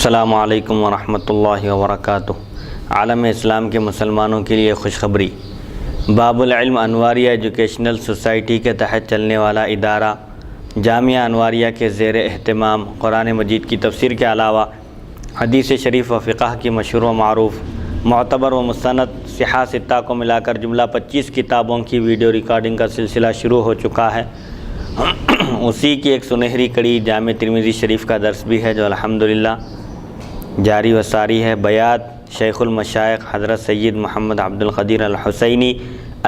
السلام علیکم ورحمۃ اللہ وبرکاتہ۔ عالم اسلام کے مسلمانوں کے لیے خوشخبری۔ باب العلم انواریہ ایجوکیشنل سوسائٹی کے تحت چلنے والا ادارہ جامعہ انواریہ کے زیر اہتمام قرآن مجید کی تفسیر کے علاوہ حدیث شریف و فقہ کی مشہور و معروف معتبر و مستند صحاح ستہ کو ملا کر جملہ 25 کتابوں کی ویڈیو ریکارڈنگ کا سلسلہ شروع ہو چکا ہے۔ اسی کی ایک سنہری کڑی جامع ترمذی شریف کا درس بھی ہے جو الحمدللہ جاری و ساری ہے۔ بیات شیخ المشائخ حضرت سید محمد عبد القدیر الحسینی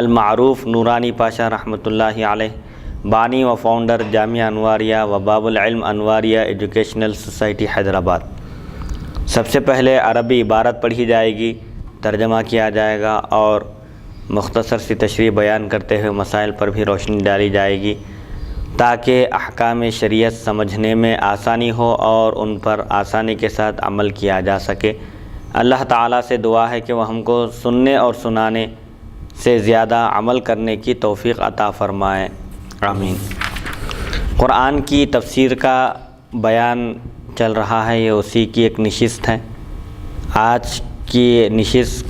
المعروف نورانی پاشا رحمۃ اللہ علیہ، بانی و فاؤنڈر جامعہ انواریہ و باب العلم انواریہ ایجوکیشنل سوسائٹی حیدرآباد۔ سب سے پہلے عربی عبارت پڑھی جائے گی، ترجمہ کیا جائے گا اور مختصر سی تشریح بیان کرتے ہوئے مسائل پر بھی روشنی ڈالی جائے گی تاکہ احکام شریعت سمجھنے میں آسانی ہو اور ان پر آسانی کے ساتھ عمل کیا جا سکے۔ اللہ تعالیٰ سے دعا ہے کہ وہ ہم کو سننے اور سنانے سے زیادہ عمل کرنے کی توفیق عطا فرمائے، آمین۔ قرآن کی تفسیر کا بیان چل رہا ہے، یہ اسی کی ایک نشست ہے۔ آج کی نشست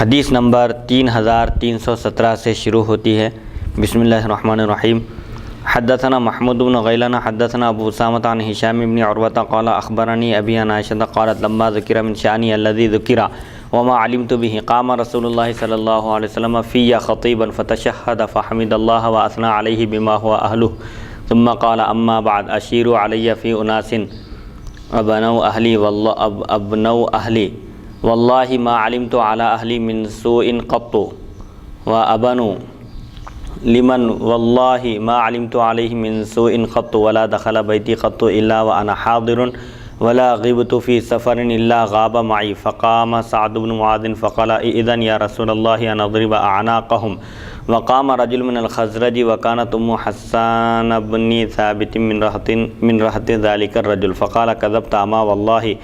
حدیث نمبر 3317 سے شروع ہوتی ہے۔ بسم اللہ الرحمن الرحیم۔ حدثنا محمود بن غیلان حدثنا ابو اسامۃ عن ہشام بن عروۃ قال اخبرنی ابی عن عائشۃ قالت لما ذکر من شأنی الذی ذکر وما علمت به قام رسول اللہ صلی اللہ علیہ وسلم فی خطیبا فتشہد فحمد اللہ واثنى علیہ بما هو اہلہ ثم قال اما بعد اشیروا علی فی اناس ابنوا اہلی واللہ ما علمت علی اہلی من سوء قط وابنوا لمن واللہ ما علمت علیہ من سوء قط ولا دخل بیتی قط الا وانا حاضر ولا غبت فی سفر الا غاب معی فقام سعد بن معاذ فقال اذن یا رسول اللہ ان اضرب اعناقهم وقام رجل من الخزرج وكانت ام حسان بن ثابت من رهط ذلك الرجل فقال كذبت اما والله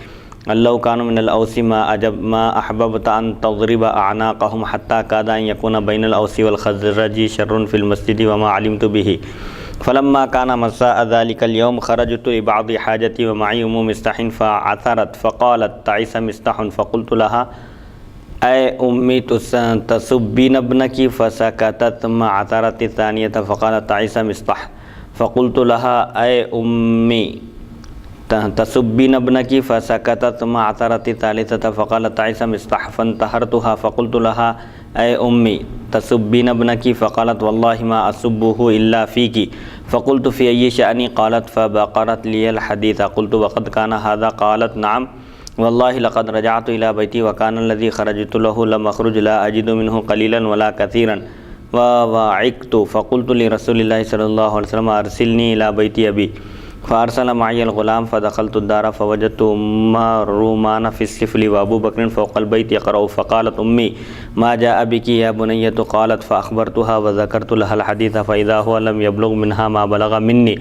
لو كانوا من الأوس ما أحببت أن تضرب أعناقهم حتى كاد أن يكون بين الأوس والخزرج شر في المسجد وما علمت به فلما كان مساء ذلك اليوم خرجت لبعض حاجتي ومعي أم مستح فعثرت فقالت تعس مستح فقلت لها أي أمي تسبين ابنك فسكتت ما عثرت الثانية فقالت تعس مستح فقلت لها أي أمي تسبين ابنك فسكتت ما عثرت الثالثة فقالت تعس مستح فانتهرتها فقلت لها أي أمي تسبين ابنك فقالت والله ما أسبه إلا فيك فقلت في أي شأن قالت فبقرت لي الحديث قلت وقد كان هذا قالت نعم والله لقد رجعت إلى بيتي وكان الذي خرجت له لم أخرج لا أجد منه قليلا ولا كثيرا ووعكت فقلت لرسول الله صلى الله عليه وسلم أرسلني إلى بيت أبي فارسل معي الغلام فدخلت الدار فوجدت ام رومان في السفل وابو بكر فوق البيت يقرأ فقالت امي ما جاء بك يا بنية قالت فاخبرتها وذكرت لها الحديث فاذا هو لم يبلغ منها ما بلغ مني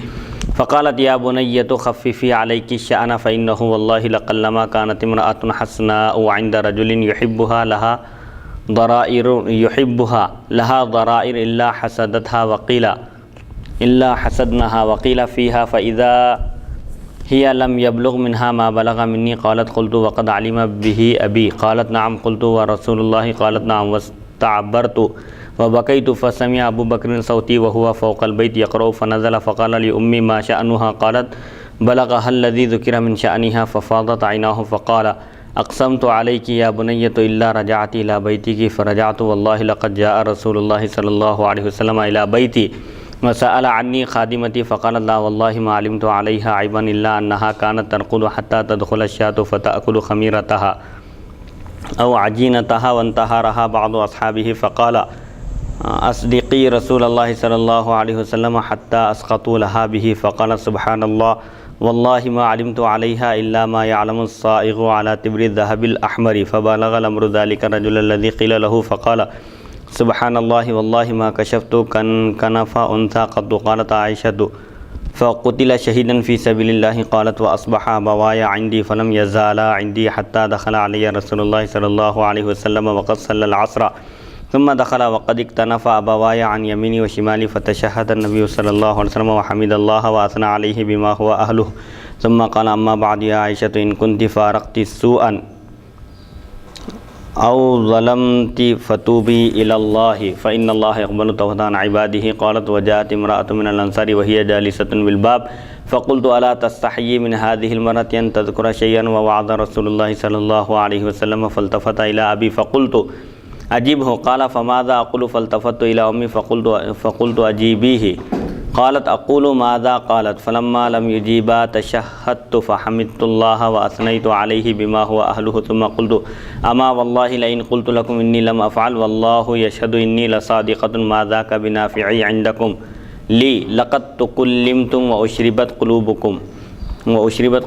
فقالت يا بنية خففي عليك الشأن فانه والله لقلما كانت امرأة حسناء عند رجل يحبها لها ضرائر الا حسدتها حسدنها وقيل فيها فإذا هي لم يبلغ منها ما بلغ مني قالت قلت وقد علم به أبي قالت نعم قلت ورسول الله قالت نعم واستعبرت وبكيت فسمع أبو بكر صوتي وهو فوق البيت يقرأ فنزل فقال لأمي ما شأنها قالت بلغها الذي ذكر من شأنها ففاضت عيناه فقال أقسمت عليك يا بنية إلا رجعت إلى بيتك فرجعت والله لقد جاء رسول الله صلى الله عليه وسلم إلى بيتي وسأل عني خادمتي فقال لا والله ما علمت عليها عيبا إلا أنها كانت ترقد حتى تدخل الشاة فتأكل خميرتها أو عجينتها وانتهرها بعض أصحابه فقال أصدقي رسول الله صلى الله عليه وسلم حتى أسقطوا لها به فقال سبحان الله والله ما علمت عليها إلا ما يعلم الصائغ على تبر الذهب الأحمر فبلغ الأمر ذلك الرجل الذي قيل له فقال سبحان الله والله ما كشفت كنف أنثى قد قالت عائشة فقتل شهيدا في سبيل الله قالت وأصبح أبواي عندي فلم يزالا عندي حتى دخل علي رسول الله صلى الله عليه وسلم وقد صلى العصر ثم دخل وقد اكتنف أبواي عن يميني وشمالي فتشهد النبي صلى الله عليه وسلم وحمد الله وأثنى عليه بما هو أهله ثم قال اما بعد يا عائشة ان كنت فارقت سوءا او ظلمت فتوبي الى الله فان الله يقبل توبة عن عباده. قالت وجاءت امرأة من الانصار وهي جالسة بالباب فقلت الا تستحيي من هذه المرأة ان تذكر شيئا ووعظ رسول الله صلى الله عليه وسلم فالتفت الى ابي فقلت اجبه. قال فماذا اقول؟ فالتفت الى امي فقلت اجيبيه. قالت اقول ماذا؟ قالت فلما لم يجيبا تشهدت فحمدت الله واثنيت عليه بما هو اهله ثم قلت اما والله لئن قلت لكم اني لم افعل والله يشهد اني لصادقة ما ذاك بنافعي عندكم لي لقد تكلمتم واشربت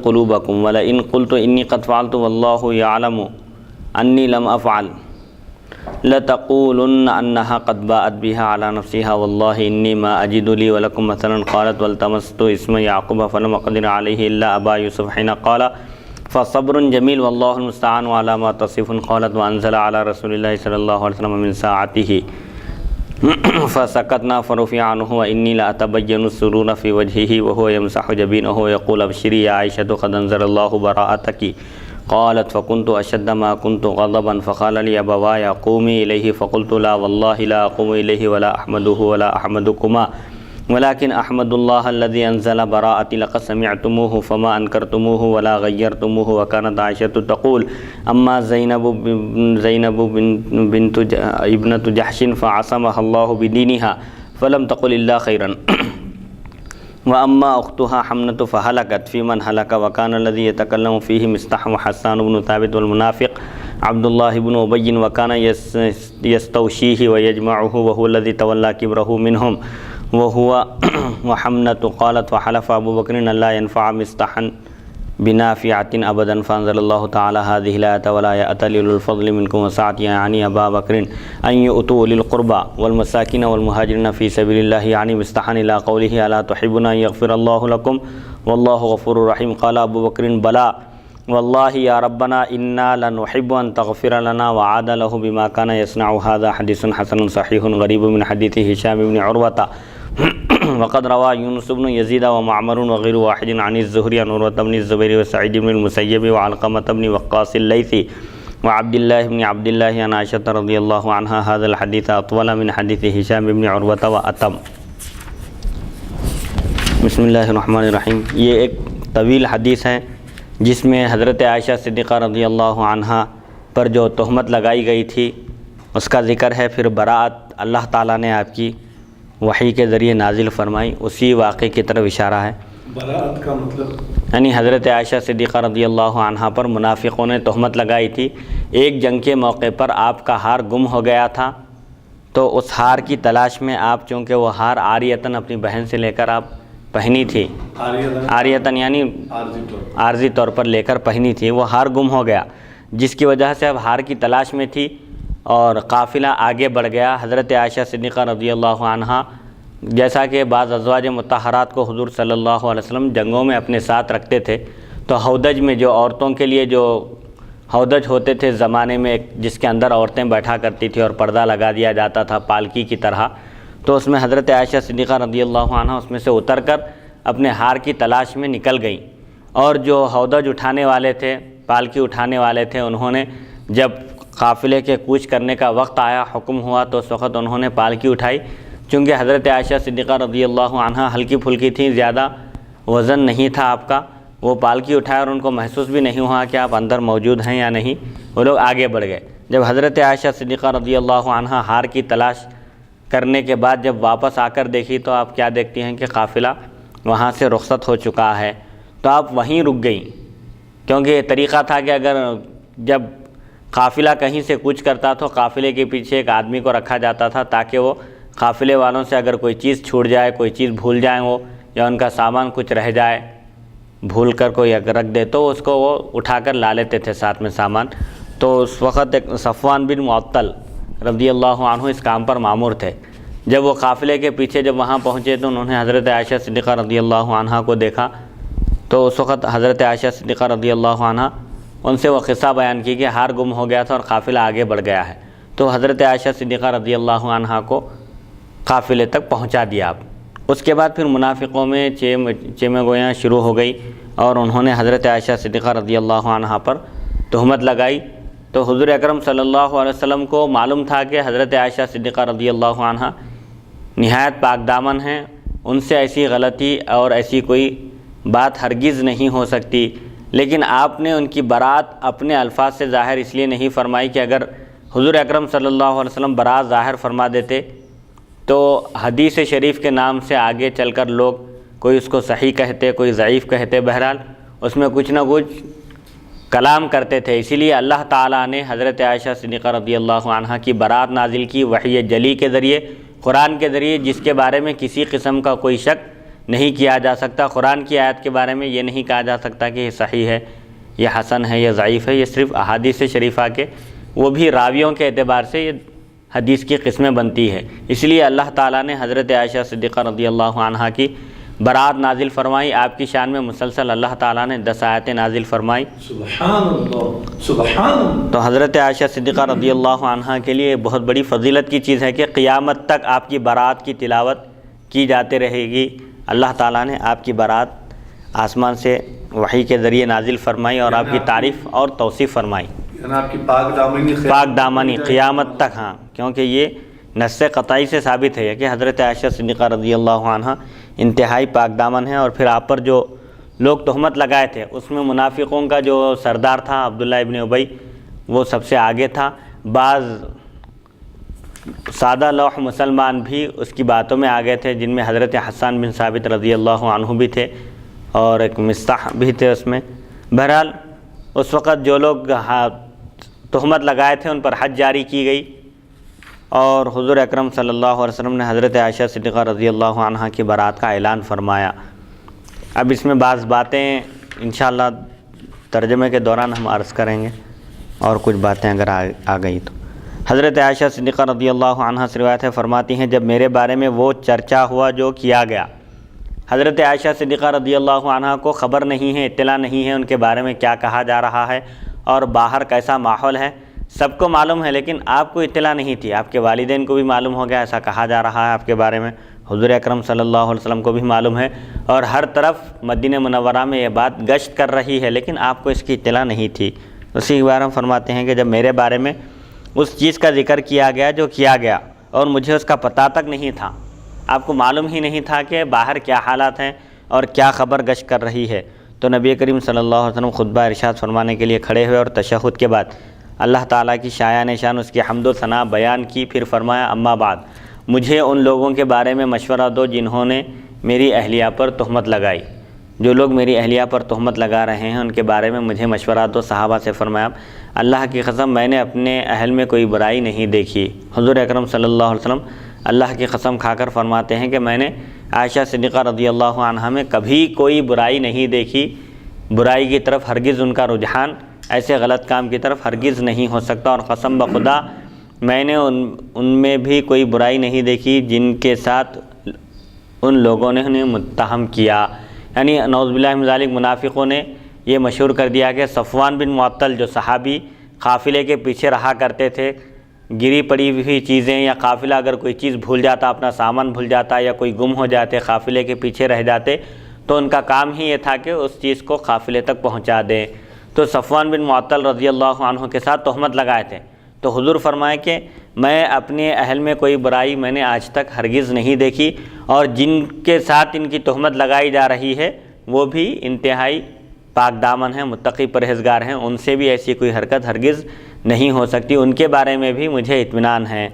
قلوبكم ولئن قلت اني قد فعلت والله يعلم اني لم افعل لتقولن انها قد باءت بها على نفسها والله اني ما اجد لي ولكم مثلا. قالت والتمست اسم يعقوب فلم اقدر عليه الا ابا يوسف حين قال فصبر جميل والله المستعان على ما تصفون. قالت وانزل على رسول الله صلى الله عليه وسلم من ساعته فسكتنا فرفع عنه واني لاتبين السرور في وجهه وهو يمسح جبينه ويقول ابشري يا عائشة قد انزل الله براءتك. قالت فكنت أشد ما كنت غضبا فقال لي أبواي قومي إليه فقلت لا والله لا أقوم إليه ولا أحمده ولا أحمدكما ولكن أحمد الله الذي أنزل براءتي لقد سمعتموه فما أنكرتموه ولا غيرتموه. وكانت عائشة تقول أما زينب بنت ابنة جحش فعصمها الله بدينها فلم تقل إلا خيرا وأما أختها حمنة فهلكت في من هلك. وكان الذي يتكلم فيه مستح وحسان بن ثابت والمنافق عبد الله بن أبي وكان يستوشيه ويجمعه وهو الذي تولى كبره منهم وهو وحمنة. قالت فحلف أبو بكر أن لا ينفع مستحا بنافعة أبدا فأنزل الله تعالى هذه الآية ولا يأتل أولو الفضل منكم وسعة يعني أبا بكر أن يؤتوا للقربى والمساكين والمهاجرين في سبيل الله يعني مستحا إلى قوله ألا تحبون أن يغفر الله لكم والله غفور رحيم. قال أبو بكر بلى والله يا ربنا إنا لنحب أن تغفر لنا وعاد له بما كان يصنع. هذا حديث حسن صحيح غريب من حديث هشام بن عروة وقد روى يونس بن يزيد ومعمر وغير واحد عن الزهري عن عروة بن الزبير وسعيد بن المسيب وعلقمة بن وقاص الليثي وعبد الله بن عبد الله عن عائشة رضي الله عنها. هذا الحديث أطول من حديث هشام بن عروة وأتم. بسم اللہ الرحمن الرحیم. یہ ایک طویل حدیث ہے جس میں حضرت عائشہ صدیقہ رضی اللہ عنہا پر جو تہمت لگائی گئی تھی اس کا ذکر ہے. پھر براءت اللہ تعالیٰ نے آپ کی وحی کے ذریعے نازل فرمائی، اسی واقعے کی طرف اشارہ ہے. براءت کا مطلب یعنی حضرت عائشہ صدیقہ رضی اللہ عنہا پر منافقوں نے تہمت لگائی تھی. ایک جنگ کے موقع پر آپ کا ہار گم ہو گیا تھا، تو اس ہار کی تلاش میں آپ، چونکہ وہ ہار عاریتاً اپنی بہن سے لے کر آپ پہنی تھی، عاریتاً یعنی عارضی طور پر لے کر پہنی تھی، وہ ہار گم ہو گیا، جس کی وجہ سے اب ہار کی تلاش میں تھی اور قافلہ آگے بڑھ گیا. حضرت عائشہ صدیقہ رضی اللہ عنہا جیسا کہ بعض ازواج مطہرات کو حضور صلی اللہ علیہ وسلم جنگوں میں اپنے ساتھ رکھتے تھے، تو ہودج میں جو عورتوں کے لیے جو ہودج ہوتے تھے زمانے میں، جس کے اندر عورتیں بیٹھا کرتی تھی اور پردہ لگا دیا جاتا تھا پالکی کی طرح، تو اس میں حضرت عائشہ صدیقہ رضی اللہ عنہ اس میں سے اتر کر اپنے ہار کی تلاش میں نکل گئیں. اور جو ہودج اٹھانے والے تھے، پالکی اٹھانے والے تھے، انہوں نے جب قافلے کے کوچ کرنے کا وقت آیا، حکم ہوا، تو اس وقت انہوں نے پالکی اٹھائی. چونکہ حضرت عائشہ صدیقہ رضی اللہ عنہا ہلکی پھلکی تھیں، زیادہ وزن نہیں تھا آپ کا، وہ پالکی اٹھایا اور ان کو محسوس بھی نہیں ہوا کہ آپ اندر موجود ہیں یا نہیں. وہ لوگ آگے بڑھ گئے. جب حضرت عائشہ صدیقہ رضی اللہ عنہا ہار کی تلاش کرنے کے بعد جب واپس آ کر دیکھی، تو آپ کیا دیکھتی ہیں کہ قافلہ وہاں سے رخصت ہو چکا ہے. تو آپ وہیں رک گئیں، کیونکہ یہ طریقہ تھا کہ اگر جب قافلہ کہیں سے کوچ کرتا تو قافلے کے پیچھے ایک آدمی کو رکھا جاتا تھا، تاکہ وہ قافلے والوں سے اگر کوئی چیز چھوٹ جائے، کوئی چیز بھول جائیں وہ، یا ان کا سامان کچھ رہ جائے، بھول کر کوئی اگر رکھ دے تو اس کو وہ اٹھا کر لا لیتے تھے ساتھ میں سامان. تو اس وقت ایک صفوان بن معطل رضی اللہ عنہ اس کام پر مامور تھے. جب وہ قافلے کے پیچھے جب وہاں پہنچے تو انہوں نے حضرت عائشہ صدیقہ رضی اللہ عنہا کو دیکھا. تو اس وقت حضرت عائشہ صدیقہ رضی اللہ عنہا ان سے وہ قصہ بیان کی کہ ہار گم ہو گیا تھا اور قافلہ آگے بڑھ گیا ہے. تو حضرت عائشہ صدیقہ رضی اللہ عنہا کو قافلے تک پہنچا دیا آپ. اس کے بعد پھر منافقوں میں چیمے گویاں شروع ہو گئی اور انہوں نے حضرت عائشہ صدیقہ رضی اللہ عنہا پر تہمت لگائی، تو حضور اکرم صلی اللہ علیہ وسلم کو معلوم تھا کہ حضرت عائشہ صدیقہ رضی اللہ عنہا نہایت پاک دامن ہیں، ان سے ایسی غلطی اور ایسی کوئی بات ہرگز نہیں ہو سکتی، لیکن آپ نے ان کی برات اپنے الفاظ سے ظاہر اس لیے نہیں فرمائی کہ اگر حضور اکرم صلی اللہ علیہ وسلم برات ظاہر فرما دیتے تو حدیث شریف کے نام سے آگے چل کر لوگ کوئی اس کو صحیح کہتے، کوئی ضعیف کہتے، بہرحال اس میں کچھ نہ کچھ کلام کرتے تھے۔ اسی لیے اللہ تعالیٰ نے حضرت عائشہ صدیقہ رضی اللہ عنہا کی برات نازل کی وحی جلی کے ذریعے، قرآن کے ذریعے، جس کے بارے میں کسی قسم کا کوئی شک نہیں کیا جا سکتا۔ قرآن کی آیت کے بارے میں یہ نہیں کہا جا سکتا کہ یہ صحیح ہے، یہ حسن ہے، یہ ضعیف ہے، یہ صرف احادیث شریفہ کے وہ بھی راویوں کے اعتبار سے یہ حدیث کی قسمیں بنتی ہے۔ اس لیے اللہ تعالیٰ نے حضرت عائشہ صدیقہ رضی اللہ عنہا کی برات نازل فرمائی، آپ کی شان میں مسلسل اللہ تعالیٰ نے 10 آیتیں نازل فرمائی۔ سبحان اللہ، سبحان اللہ۔ تو حضرت عائشہ صدیقہ رضی اللہ عنہا کے لیے بہت بڑی فضیلت کی چیز ہے کہ قیامت تک آپ کی برات کی تلاوت کی جاتی رہے گی۔ اللہ تعالیٰ نے آپ کی برات آسمان سے وحی کے ذریعے نازل فرمائی اور آپ کی تعریف اور توصیف فرمائی، یعنی آپ کی پاک دامنی پاک دامنی قیامت تک، ہاں، کیونکہ یہ نص قطعی سے ثابت ہے کہ حضرت عائشہ صدیقہ رضی اللہ عنہا انتہائی پاک دامن ہے۔ اور پھر آپ پر جو لوگ تہمت لگائے تھے اس میں منافقوں کا جو سردار تھا عبداللہ ابن ابی، وہ سب سے آگے تھا۔ بعض سادہ لوح مسلمان بھی اس کی باتوں میں آگے تھے، جن میں حضرت حسان بن ثابت رضی اللہ عنہ بھی تھے اور ایک مستح بھی تھے اس میں۔ بہرحال اس وقت جو لوگ تہمت لگائے تھے ان پر حد جاری کی گئی، اور حضور اکرم صلی اللہ علیہ وسلم نے حضرت عائشہ صدیقہ رضی اللہ عنہا کی برات کا اعلان فرمایا۔ اب اس میں بعض باتیں انشاءاللہ ترجمے کے دوران ہم عرض کریں گے، اور کچھ باتیں اگر آ گئی تو۔ حضرت عائشہ صدیقہ رضی اللہ عنہا سے روایت ہے، فرماتی ہیں جب میرے بارے میں وہ چرچا ہوا جو کیا گیا، حضرت عائشہ صدیقہ رضی اللہ عنہا کو خبر نہیں ہے، اطلاع نہیں ہے ان کے بارے میں کیا کہا جا رہا ہے اور باہر کیسا ماحول ہے، سب کو معلوم ہے لیکن آپ کو اطلاع نہیں تھی۔ آپ کے والدین کو بھی معلوم ہو گیا ایسا کہا جا رہا ہے آپ کے بارے میں، حضور اکرم صلی اللہ علیہ وسلم کو بھی معلوم ہے، اور ہر طرف مدینہ منورہ میں یہ بات گشت کر رہی ہے لیکن آپ کو اس کی اطلاع نہیں تھی۔ اسی کے بارے میں فرماتے ہیں کہ جب میرے بارے میں اس چیز کا ذکر کیا گیا جو کیا گیا اور مجھے اس کا پتہ تک نہیں تھا، آپ کو معلوم ہی نہیں تھا کہ باہر کیا حالات ہیں اور کیا خبر گشت کر رہی ہے، تو نبی کریم صلی اللہ علیہ وسلم خطبہ ارشاد فرمانے کے لیے کھڑے ہوئے اور تشہد کے بعد اللہ تعالیٰ کی شایان شان اس کی حمد و ثنا بیان کی، پھر فرمایا اما بعد، مجھے ان لوگوں کے بارے میں مشورہ دو جنہوں نے میری اہلیہ پر تہمت لگائی۔ جو لوگ میری اہلیہ پر تہمت لگا رہے ہیں ان کے بارے میں مجھے مشورہ دو۔ صحابہ سے فرمایا اللہ کی قسم میں نے اپنے اہل میں کوئی برائی نہیں دیکھی۔ حضور اکرم صلی اللہ علیہ وسلم اللہ کی قسم کھا کر فرماتے ہیں کہ میں نے عائشہ صدیقہ رضی اللہ عنہا میں کبھی کوئی برائی نہیں دیکھی، برائی کی طرف ہرگز ان کا رجحان ایسے غلط کام کی طرف ہرگز نہیں ہو سکتا، اور قسم بخدا میں نے ان میں بھی کوئی برائی نہیں دیکھی جن کے ساتھ ان لوگوں نے انہیں متہم کیا۔ یعنی نعوذ باللہ من ذالک منافقوں نے یہ مشہور کر دیا کہ صفوان بن معطل جو صحابی قافلے کے پیچھے رہا کرتے تھے، گری پڑی ہوئی چیزیں یا قافلہ اگر کوئی چیز بھول جاتا، اپنا سامان بھول جاتا یا کوئی گم ہو جاتے، قافلے کے پیچھے رہ جاتے، تو ان کا کام ہی یہ تھا کہ اس چیز کو قافلے تک پہنچا دیں۔ تو صفوان بن معطل رضی اللہ عنہ کے ساتھ تہمت لگائے تھے، تو حضور فرمائے کہ میں اپنے اہل میں کوئی برائی میں نے آج تک ہرگز نہیں دیکھی، اور جن کے ساتھ ان کی تہمت لگائی جا رہی ہے وہ بھی انتہائی پاک دامن ہیں، متقی پرہیزگار ہیں، ان سے بھی ایسی کوئی حرکت ہرگز نہیں ہو سکتی، ان کے بارے میں بھی مجھے اطمینان ہے۔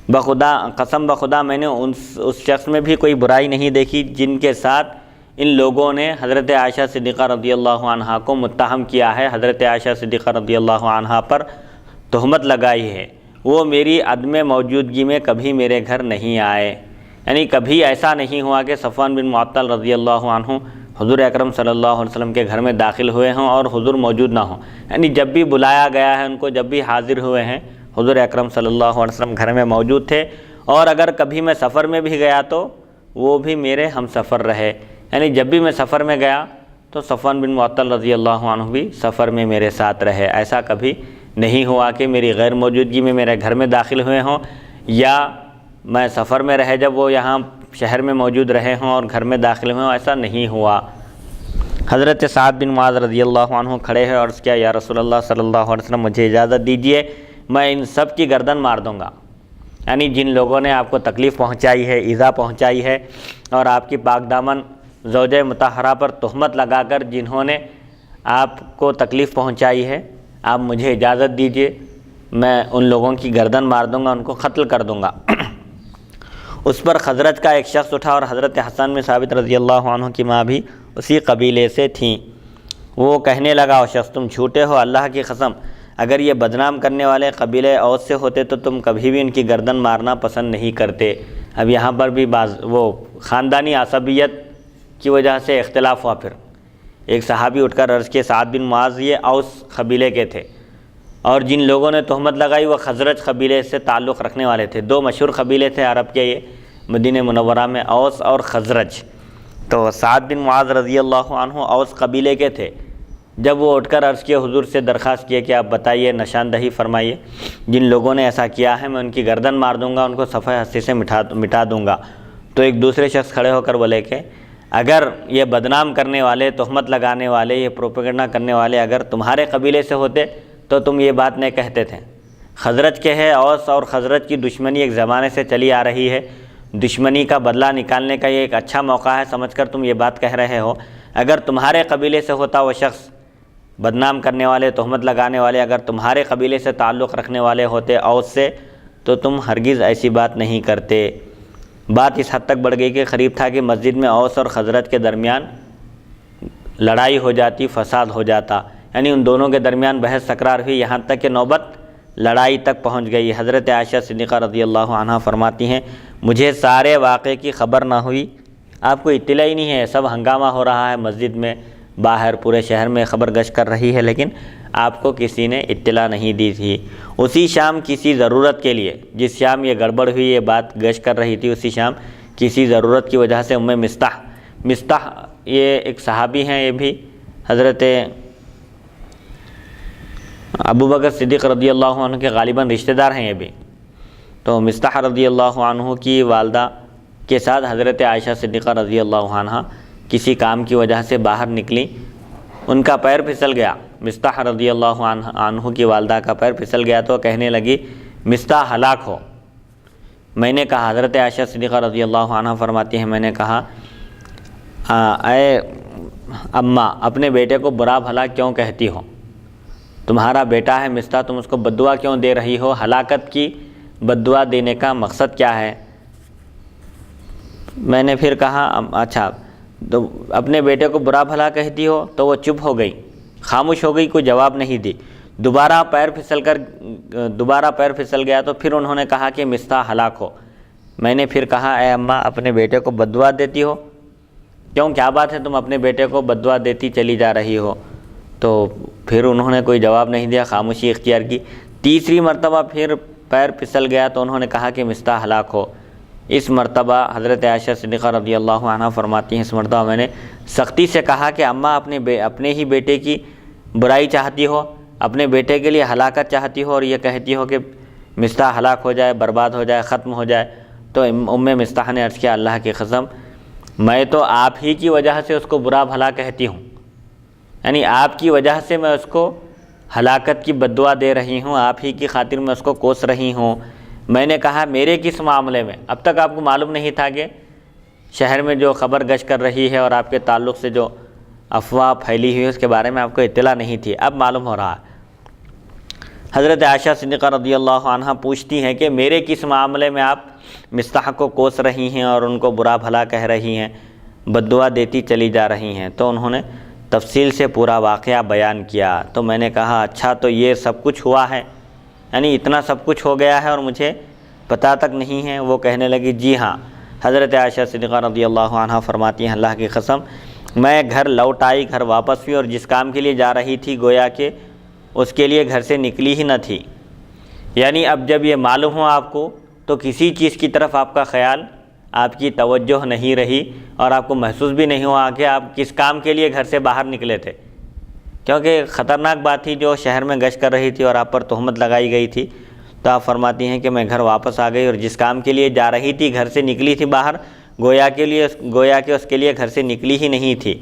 بخدا قسم بخدا میں نے اس شخص میں بھی کوئی برائی نہیں دیکھی جن کے ساتھ ان لوگوں نے حضرت عائشہ صدیقہ رضی اللہ عنہا کو متہم کیا ہے، حضرت عائشہ صدیقہ رضی اللہ عنہا پر تہمت لگائی ہے، وہ میری عدم موجودگی میں کبھی میرے گھر نہیں آئے۔ یعنی کبھی ایسا نہیں ہوا کہ صفوان بن معطل رضی اللہ عنہ حضور اکرم صلی اللہ علیہ وسلم کے گھر میں داخل ہوئے ہوں اور حضور موجود نہ ہوں، یعنی جب بھی بلایا گیا ہے ان کو، جب بھی حاضر ہوئے ہیں، حضور اکرم صلی اللہ علیہ وسلم گھر میں موجود تھے، اور اگر کبھی میں سفر میں بھی گیا تو وہ بھی میرے ہم سفر رہے۔ یعنی جب بھی میں سفر میں گیا تو صفوان بن معطل رضی اللہ عنہ بھی سفر میں میرے ساتھ رہے، ایسا کبھی نہیں ہوا کہ میری غیر موجودگی میں میرے گھر میں داخل ہوئے ہوں یا میں سفر میں رہے جب وہ یہاں شہر میں موجود رہے ہوں اور گھر میں داخل ہوئے ہوں، ایسا نہیں ہوا۔ حضرت سعد بن معاذ رضی اللہ عنہ کھڑے ہیں اور عرض کیا یا رسول اللہ صلی اللہ علیہ وسلم مجھے اجازت دیجیے میں ان سب کی گردن مار دوں گا، یعنی جن لوگوں نے آپ کو تکلیف پہنچائی ہے، ایذا پہنچائی ہے، اور آپ کی پاک دامن زوجہ مطہرہ پر تہمت لگا کر جنہوں نے آپ کو تکلیف پہنچائی ہے، آپ مجھے اجازت دیجیے میں ان لوگوں کی گردن مار دوں گا، ان کو قتل کر دوں گا۔ اس پر خزرج کا ایک شخص اٹھا، اور حضرت حسن بن ثابت رضی اللہ عنہ کی ماں بھی اسی قبیلے سے تھیں۔ وہ کہنے لگا وہ شخص تم جھوٹے ہو، اللہ کی قسم اگر یہ بدنام کرنے والے قبیلے اوس سے ہوتے تو تم کبھی بھی ان کی گردن مارنا پسند نہیں کرتے۔ اب یہاں پر بھی وہ خاندانی عصبیت کی وجہ سے اختلاف ہوا۔ پھر ایک صحابی اٹھ کر عرض کیا سعد بن معاذ یہ اوس قبیلے کے تھے، اور جن لوگوں نے تہمت لگائی وہ خزرج قبیلے سے تعلق رکھنے والے تھے۔ دو مشہور قبیلے تھے عرب کے یہ مدینہ منورہ میں، اوس اور خزرج۔ تو سعد بن معاذ رضی اللہ عنہ اوس قبیلے کے تھے۔ جب وہ اٹھ کر عرض کیا حضور سے درخواست کیا کہ آپ بتائیے، نشاندہی فرمائیے جن لوگوں نے ایسا کیا ہے میں ان کی گردن مار دوں گا، ان کو صفحہ ہستی سے مٹا دوں گا۔ تو ایک دوسرے شخص کھڑے ہو کر بولے کہ اگر یہ بدنام کرنے والے، تہمت لگانے والے، یہ پروپیگنڈا کرنے والے اگر تمہارے قبیلے سے ہوتے تو تم یہ بات نہیں کہتے تھے۔ خزرج کے ہے، اوس اور خزرج کی دشمنی ایک زمانے سے چلی آ رہی ہے، دشمنی کا بدلہ نکالنے کا یہ ایک اچھا موقع ہے سمجھ کر تم یہ بات کہہ رہے ہو۔ اگر تمہارے قبیلے سے ہوتا وہ شخص، بدنام کرنے والے، تہمت لگانے والے اگر تمہارے قبیلے سے تعلق رکھنے والے ہوتے اوس سے تو تم ہرگز ایسی بات نہیں کرتے۔ بات اس حد تک بڑھ گئی کہ قریب تھا کہ مسجد میں اوس اور خزرج کے درمیان لڑائی ہو جاتی، فساد ہو جاتا، یعنی ان دونوں کے درمیان بحث تکرار ہوئی، یہاں تک کہ نوبت لڑائی تک پہنچ گئی۔ حضرت عائشہ صدیقہ رضی اللہ عنہا فرماتی ہیں مجھے سارے واقعے کی خبر نہ ہوئی، آپ کو اطلاع ہی نہیں ہے، سب ہنگامہ ہو رہا ہے مسجد میں، باہر پورے شہر میں خبر گشت کر رہی ہے، لیکن آپ کو کسی نے اطلاع نہیں دی تھی۔ اسی شام کسی ضرورت کے لیے، جس شام یہ گڑبڑ ہوئی، یہ بات گشت کر رہی تھی، اسی شام کسی ضرورت کی وجہ سے مستح یہ ایک صحابی ہیں، یہ بھی حضرت ابو بکر صدیق رضی اللہ عنہ کے غالباً رشتہ دار ہیں یہ بھی۔ تو مستح رضی اللہ عنہ کی والدہ کے ساتھ حضرت عائشہ صدیقہ رضی اللہ عنہ کسی کام کی وجہ سے باہر نکلی، ان کا پیر پھسل گیا، مستح رضی اللہ عنہ کی والدہ کا پیر پھسل گیا تو کہنے لگی مستح ہلاک ہو۔ میں نے کہا، حضرت عائشہ صدیقہ رضی اللہ عنہ فرماتی ہیں میں نے کہا اے اماں اپنے بیٹے کو برا بھلا کیوں کہتی ہو؟ تمہارا بیٹا ہے مستح، تم اس کو بددعا کیوں دے رہی ہو؟ ہلاکت کی بددعا دینے کا مقصد کیا ہے؟ میں نے پھر کہا اچھا تو اپنے بیٹے کو برا بھلا کہتی ہو؟ تو وہ چپ ہو گئی، خاموش ہو گئی، کوئی جواب نہیں دی۔ دوبارہ پیر پھسل گیا تو پھر انہوں نے کہا کہ مستح ہلاک ہو۔ میں نے پھر کہا اے اماں اپنے بیٹے کو بددعا دیتی ہو؟ کیوں، کیا بات ہے تم اپنے بیٹے کو بددعا دیتی چلی جا رہی ہو؟ تو پھر انہوں نے کوئی جواب نہیں دیا، خاموشی اختیار کی۔ تیسری مرتبہ پھر پیر پھسل گیا تو انہوں نے کہا کہ مستح ہلاک ہو۔ اس مرتبہ حضرت عائشہ صدیقہ رضی اللہ عنہ فرماتی ہیں اس مرتبہ میں نے سختی سے کہا کہ اماں اپنے ہی بیٹے کی برائی چاہتی ہو، اپنے بیٹے کے لیے ہلاکت چاہتی ہو، اور یہ کہتی ہو کہ مستح ہلاک ہو جائے، برباد ہو جائے، ختم ہو جائے۔ تو مستح نے عرض کیا اللہ کی قسم میں تو آپ ہی کی وجہ سے اس کو برا بھلا کہتی ہوں، یعنی آپ کی وجہ سے میں اس کو ہلاکت کی بددعا دے رہی ہوں، آپ ہی کی خاطر میں اس کو کوس رہی ہوں۔ میں نے کہا میرے کس معاملے میں؟ اب تک آپ کو معلوم نہیں تھا کہ شہر میں جو خبر گشت کر رہی ہے اور آپ کے تعلق سے جو افواہ پھیلی ہوئی ہے اس کے بارے میں آپ کو اطلاع نہیں تھی، اب معلوم ہو رہا ہے۔ حضرت عائشہ صدیقہ رضی اللہ عنہ پوچھتی ہیں کہ میرے کس معاملے میں آپ مستح کو کوس رہی ہیں اور ان کو برا بھلا کہہ رہی ہیں، بددعا دیتی چلی جا رہی ہیں؟ تو انہوں نے تفصیل سے پورا واقعہ بیان کیا۔ تو میں نے کہا اچھا تو یہ سب کچھ ہوا ہے، یعنی اتنا سب کچھ ہو گیا ہے اور مجھے پتہ تک نہیں ہے؟ وہ کہنے لگی جی ہاں۔ حضرت عائشہ صدیقہ رضی اللہ عنہ فرماتی ہیں اللہ کی قسم میں گھر لوٹ آئی، گھر واپس ہوئی، اور جس کام کے لیے جا رہی تھی گویا کہ اس کے لیے گھر سے نکلی ہی نہ تھی۔ یعنی اب جب یہ معلوم ہو آپ کو تو کسی چیز کی طرف آپ کا خیال، آپ کی توجہ نہیں رہی، اور آپ کو محسوس بھی نہیں ہوا کہ آپ کس کام کے لیے گھر سے باہر نکلے تھے، کیونکہ خطرناک بات تھی جو شہر میں گشت کر رہی تھی اور آپ پر تہمت لگائی گئی تھی۔ تو آپ فرماتی ہیں کہ میں گھر واپس آ گئی، اور جس کام کے لیے جا رہی تھی گھر سے نکلی تھی باہر، گویا کہ اس کے لیے گھر سے نکلی ہی نہیں تھی۔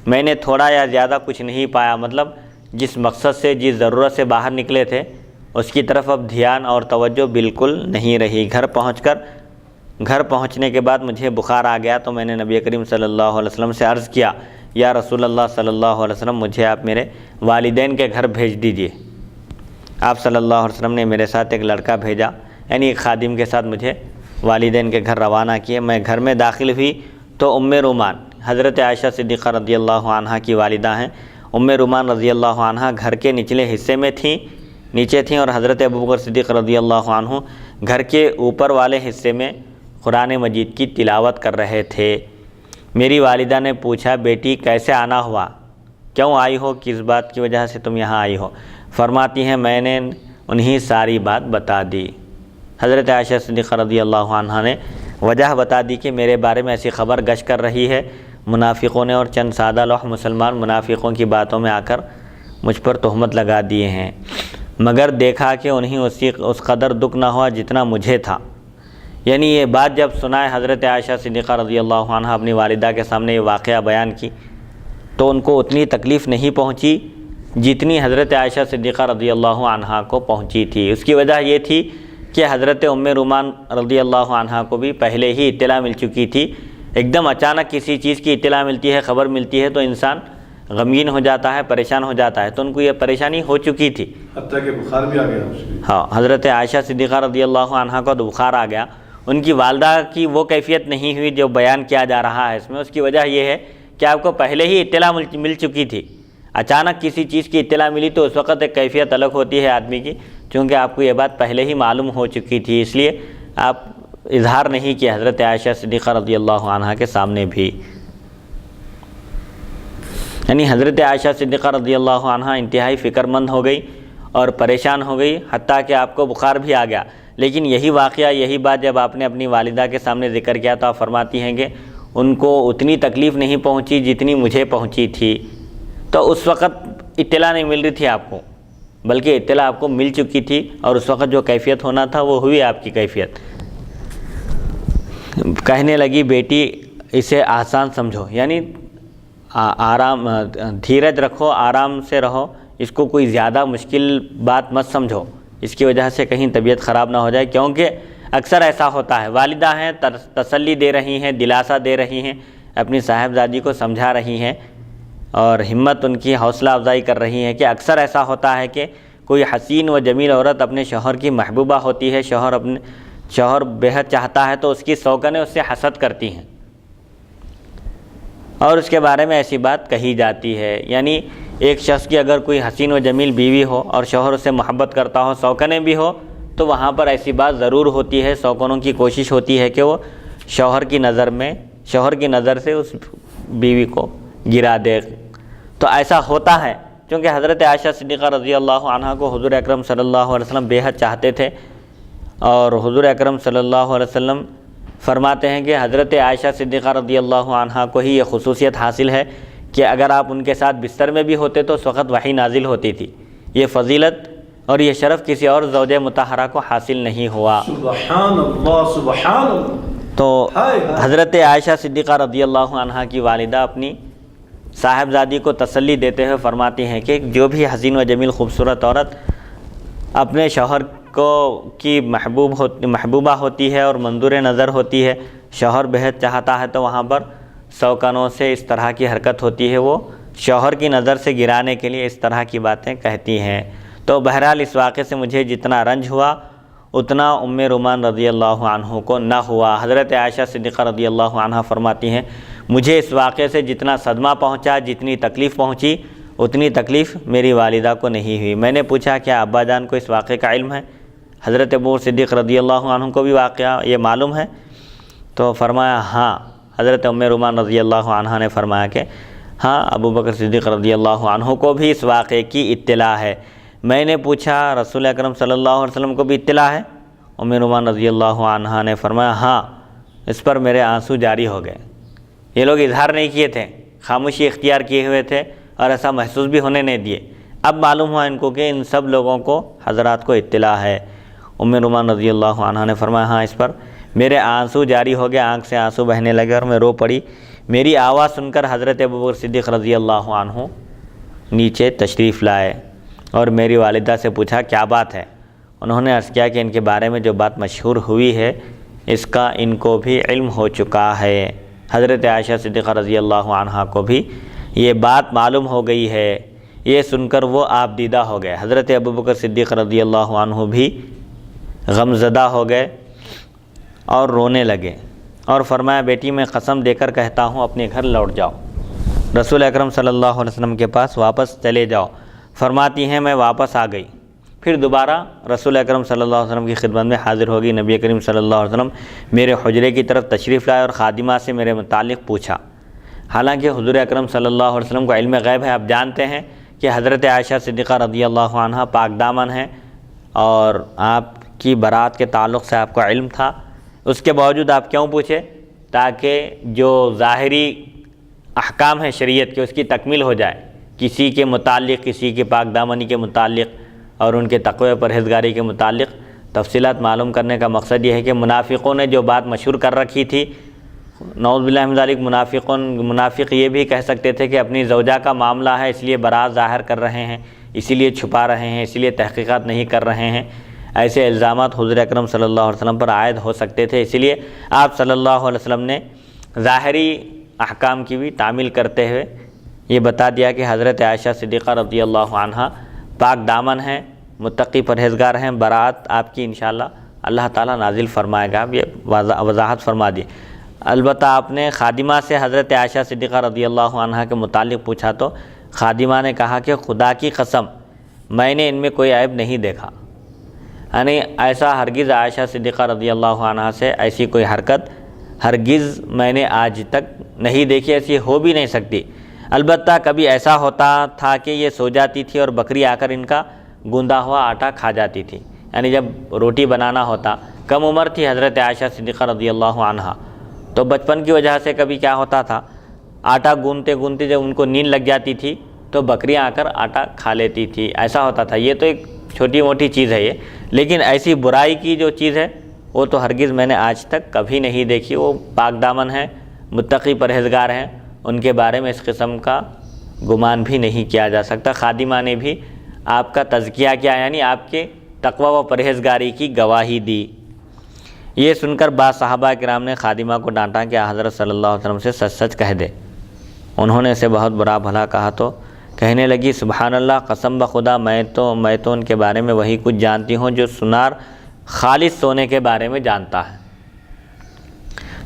میں نے تھوڑا یا زیادہ کچھ نہیں پایا، مطلب جس مقصد سے، جس ضرورت سے باہر نکلے تھے اس کی طرف اب دھیان اور توجہ بالکل نہیں رہی۔ گھر پہنچنے کے بعد مجھے بخار آ گیا تو میں نے نبی کریم صلی اللہ علیہ وسلم سے عرض کیا، یا رسول اللہ صلی اللہ علیہ وسلم، مجھے آپ میرے والدین کے گھر بھیج دیجئے۔ آپ صلی اللہ علیہ وسلم نے میرے ساتھ ایک لڑکا بھیجا، یعنی ایک خادم کے ساتھ مجھے والدین کے گھر روانہ کیے۔ میں گھر میں داخل ہوئی تو ام رومان، حضرت عائشہ صدیقہ رضی اللہ عنہا کی والدہ ہیں، ام رومان رضی اللہ عنہا گھر کے نچلے حصے میں نیچے تھیں، اور حضرت ابوبکر صدیق رضی اللہ عنہ گھر کے اوپر والے حصے میں قرآن مجید کی تلاوت کر رہے تھے۔ میری والدہ نے پوچھا، بیٹی کیسے آنا ہوا، کیوں آئی ہو، کس بات کی وجہ سے تم یہاں آئی ہو؟ فرماتی ہیں میں نے انہیں ساری بات بتا دی۔ حضرت عائشہ صدیقہ رضی اللہ عنہا نے وجہ بتا دی کہ میرے بارے میں ایسی خبر گشت کر رہی ہے منافقوں نے، اور چند سادہ لوح مسلمان منافقوں کی باتوں میں آ کر مجھ پر تہمت لگا دیے ہیں، مگر دیکھا کہ انہیں اس قدر دکھ نہ ہوا جتنا مجھے تھا۔ یعنی یہ بات جب سنائے حضرت عائشہ صدیقہ رضی اللہ عنہا اپنی والدہ کے سامنے یہ واقعہ بیان کی تو ان کو اتنی تکلیف نہیں پہنچی جتنی حضرت عائشہ صدیقہ رضی اللہ عنہا کو پہنچی تھی۔ اس کی وجہ یہ تھی کہ حضرت ام رومان رضی اللہ عنہا کو بھی پہلے ہی اطلاع مل چکی تھی۔ ایک دم اچانک کسی چیز کی اطلاع ملتی ہے، خبر ملتی ہے تو انسان غمگین ہو جاتا ہے، پریشان ہو جاتا ہے، تو ان کو یہ پریشانی ہو چکی تھی، حتیٰ کہ بخار بھی آ گیا اس کی۔ ہاں، حضرت عائشہ صدیقہ رضی اللہ عنہا کو بخار آ گیا۔ ان کی والدہ کی وہ کیفیت نہیں ہوئی جو بیان کیا جا رہا ہے اس میں۔ اس کی وجہ یہ ہے کہ آپ کو پہلے ہی اطلاع مل چکی تھی، اچانک کسی چیز کی اطلاع ملی تو اس وقت ایک کیفیت الگ ہوتی ہے آدمی کی، چونکہ آپ کو یہ بات پہلے ہی معلوم ہو چکی تھی، اس لیے آپ اظہار نہیں کیا حضرت عائشہ صدیقہ رضی اللہ عنہا کے سامنے بھی۔ یعنی حضرت عائشہ صدیقہ رضی اللہ عنہا انتہائی فکر مند ہو گئی اور پریشان ہو گئی، حتیٰ کہ آپ کو بخار بھی آ گیا۔ لیکن یہی واقعہ، یہی بات جب آپ نے اپنی والدہ کے سامنے ذکر کیا تو آپ فرماتی ہیں کہ ان کو اتنی تکلیف نہیں پہنچی جتنی مجھے پہنچی تھی۔ تو اس وقت اطلاع نہیں مل رہی تھی آپ کو، بلکہ اطلاع آپ کو مل چکی تھی، اور اس وقت جو کیفیت ہونا تھا وہ ہوئی آپ کی کیفیت۔ کہنے لگی بیٹی اسے آسان سمجھو، یعنی آرام، دھیرج رکھو، آرام سے رہو، اس کو کوئی زیادہ مشکل بات مت سمجھو، اس کی وجہ سے کہیں طبیعت خراب نہ ہو جائے، کیونکہ اکثر ایسا ہوتا ہے۔ والدہ ہیں، تسلی دے رہی ہیں، دلاسا دے رہی ہیں، اپنی صاحبزادی کو سمجھا رہی ہیں اور ہمت ان کی حوصلہ افزائی کر رہی ہیں کہ اکثر ایسا ہوتا ہے کہ کوئی حسین و جمیل عورت اپنے شوہر کی محبوبہ ہوتی ہے، شوہر بےحد چاہتا ہے تو اس کی سوگنیں اس سے حسد کرتی ہیں اور اس کے بارے میں ایسی بات کہی جاتی ہے۔ یعنی ایک شخص کی اگر کوئی حسین و جمیل بیوی ہو اور شوہر اسے محبت کرتا ہو، سوگنیں بھی ہو، تو وہاں پر ایسی بات ضرور ہوتی ہے، سوگنوں کی کوشش ہوتی ہے کہ وہ شوہر کی نظر سے اس بیوی کو گرا دے۔ تو ایسا ہوتا ہے کیونکہ حضرت عائشہ صدیقہ رضی اللہ عنہا کو حضور اکرم صلی اللہ علیہ وسلم بے حد چاہتے تھے، اور حضور اکرم صلی اللہ علیہ وسلم فرماتے ہیں کہ حضرت عائشہ صدیقہ رضی اللہ عنہا کو ہی یہ خصوصیت حاصل ہے کہ اگر آپ ان کے ساتھ بستر میں بھی ہوتے تو اس وقت وحی نازل ہوتی تھی۔ یہ فضیلت اور یہ شرف کسی اور زوجہ مطہرہ کو حاصل نہیں ہوا۔ سبحان اللہ، سبحان اللہ۔ تو حضرت عائشہ صدیقہ رضی اللہ عنہا کی والدہ اپنی صاحبزادی کو تسلی دیتے ہوئے فرماتی ہیں کہ جو بھی حسین و جمیل خوبصورت عورت اپنے شوہر کی محبوبہ ہوتی ہے اور منظور نظر ہوتی ہے، شوہر بہت چاہتا ہے، تو وہاں پر سوکنوں سے اس طرح کی حرکت ہوتی ہے، وہ شوہر کی نظر سے گرانے کے لیے اس طرح کی باتیں کہتی ہیں۔ تو بہرحال اس واقعے سے مجھے جتنا رنج ہوا اتنا ام رومان رضی اللہ عنہ کو نہ ہوا۔ حضرت عائشہ صدیقہ رضی اللہ عنہ فرماتی ہیں مجھے اس واقعے سے جتنا صدمہ پہنچا، جتنی تکلیف پہنچی، اتنی تکلیف میری والدہ کو نہیں ہوئی۔ میں نے پوچھا کیا ابا جان کو اس واقعے کا علم ہے؟ حضرت ابو صدیق رضی اللہ عنہ کو بھی واقعہ یہ معلوم ہے؟ تو فرمایا ہاں۔ حضرت ام رومان رضی اللہ عنہ نے فرمایا کہ ہاں، ابو بکر صدیق رضی اللہ عنہ کو بھی اس واقعے کی اطلاع ہے۔ میں نے پوچھا رسول اکرم صلی اللہ علیہ وسلم کو بھی اطلاع ہے؟ ام رومان رضی اللہ عنہ نے فرمایا ہاں۔ اس پر میرے آنسو جاری ہو گئے۔ یہ لوگ اظہار نہیں کیے تھے، خاموشی اختیار کیے ہوئے تھے اور ایسا محسوس بھی ہونے نہیں دیے۔ اب معلوم ہوا ان کو کہ ان سب لوگوں کو، حضرات کو اطلاع ہے۔ ام رومان رضی اللہ عنہ نے فرمایا ہاں، اس پر میرے آنسو جاری ہو گئے، آنکھ سے آنسو بہنے لگے اور میں رو پڑی۔ میری آواز سن کر حضرت ابوبکر صدیق رضی اللہ عنہ نیچے تشریف لائے اور میری والدہ سے پوچھا کیا بات ہے. انہوں نے عرض کیا کہ ان کے بارے میں جو بات مشہور ہوئی ہے اس کا ان کو بھی علم ہو چکا ہے. حضرت عائشہ صدیقہ رضی اللہ عنہا کو بھی یہ بات معلوم ہو گئی ہے. یہ سن کر وہ آپ دیدہ ہو گئے. حضرت ابوبکر صدیق رضی اللہ عنہ بھی غمزدہ ہو گئے اور رونے لگے اور فرمایا بیٹی میں قسم دے کر کہتا ہوں اپنے گھر لوٹ جاؤ, رسول اکرم صلی اللہ علیہ وسلم کے پاس واپس چلے جاؤ. فرماتی ہیں میں واپس آ گئی. پھر دوبارہ رسول اکرم صلی اللہ علیہ وسلم کی خدمت میں حاضر ہوگی. نبی کریم صلی اللہ علیہ وسلم میرے حجرے کی طرف تشریف لائے اور خادمہ سے میرے متعلق پوچھا. حالانکہ حضور اکرم صلی اللہ علیہ وسلم کو علم غیب ہے. آپ جانتے ہیں کہ حضرت عائشہ صدیقہ رضی اللہ عنہا پاک دامن ہیں اور آپ کی برات کے تعلق سے آپ کو علم تھا. اس کے باوجود آپ کیوں پوچھے؟ تاکہ جو ظاہری احکام ہیں شریعت کے اس کی تکمیل ہو جائے. کسی کے متعلق, کسی کے پاک دامنی کے متعلق اور ان کے تقوی پرہیزگاری کے متعلق تفصیلات معلوم کرنے کا مقصد یہ ہے کہ منافقوں نے جو بات مشہور کر رکھی تھی, نعوذ باللہ من ذالک, منافق یہ بھی کہہ سکتے تھے کہ اپنی زوجہ کا معاملہ ہے اس لیے برات ظاہر کر رہے ہیں, اسی لیے چھپا رہے ہیں, اسی لیے تحقیقات نہیں کر رہے ہیں. ایسے الزامات حضور اکرم صلی اللہ علیہ وسلم پر عائد ہو سکتے تھے. اسی لیے آپ صلی اللہ علیہ وسلم نے ظاہری احکام کی بھی تعمیل کرتے ہوئے یہ بتا دیا کہ حضرت عائشہ صدیقہ رضی اللہ عنہا پاک دامن ہیں, متقی پرہیزگار ہیں. برات آپ کی انشاءاللہ اللہ تعالیٰ نازل فرمائے گا. یہ وضاحت فرما دی. البتہ آپ نے خادمہ سے حضرت عائشہ صدیقہ رضی اللہ عنہا کے متعلق پوچھا تو خادمہ نے کہا کہ خدا کی قسم میں نے ان میں کوئی عیب نہیں دیکھا. یعنی ایسا ہرگز عائشہ صدیقہ رضی اللہ عنہا سے ایسی کوئی حرکت ہرگز میں نے آج تک نہیں دیکھی, ایسی ہو بھی نہیں سکتی. البتہ کبھی ایسا ہوتا تھا کہ یہ سو جاتی تھی اور بکری آ کر ان کا گوندا ہوا آٹا کھا جاتی تھی. یعنی جب روٹی بنانا ہوتا, کم عمر تھی حضرت عائشہ صدیقہ رضی اللہ عنہا, تو بچپن کی وجہ سے کبھی کیا ہوتا تھا, آٹا گوندتے گوندتے جب ان کو نیند لگ جاتی تھی تو بکریاں آ کر آٹا کھا لیتی تھی. ایسا ہوتا تھا. یہ تو ایک چھوٹی موٹی چیز ہے یہ, لیکن ایسی برائی کی جو چیز ہے وہ تو ہرگز میں نے آج تک کبھی نہیں دیکھی. وہ پاک دامن ہیں, متقی پرہیزگار ہیں, ان کے بارے میں اس قسم کا گمان بھی نہیں کیا جا سکتا. خادمہ نے بھی آپ کا تزکیہ کیا, یعنی آپ کے تقوی و پرہیزگاری کی گواہی دی. یہ سن کر بعض صحابہ کرام نے خادمہ کو ڈانٹا کہ حضرت صلی اللہ علیہ وسلم سے سچ سچ کہہ دے. انہوں نے اسے بہت برا بھلا کہا تو کہنے لگی سبحان اللہ, قسم بخدا میں تو ان کے بارے میں وہی کچھ جانتی ہوں جو سنار خالص سونے کے بارے میں جانتا ہے.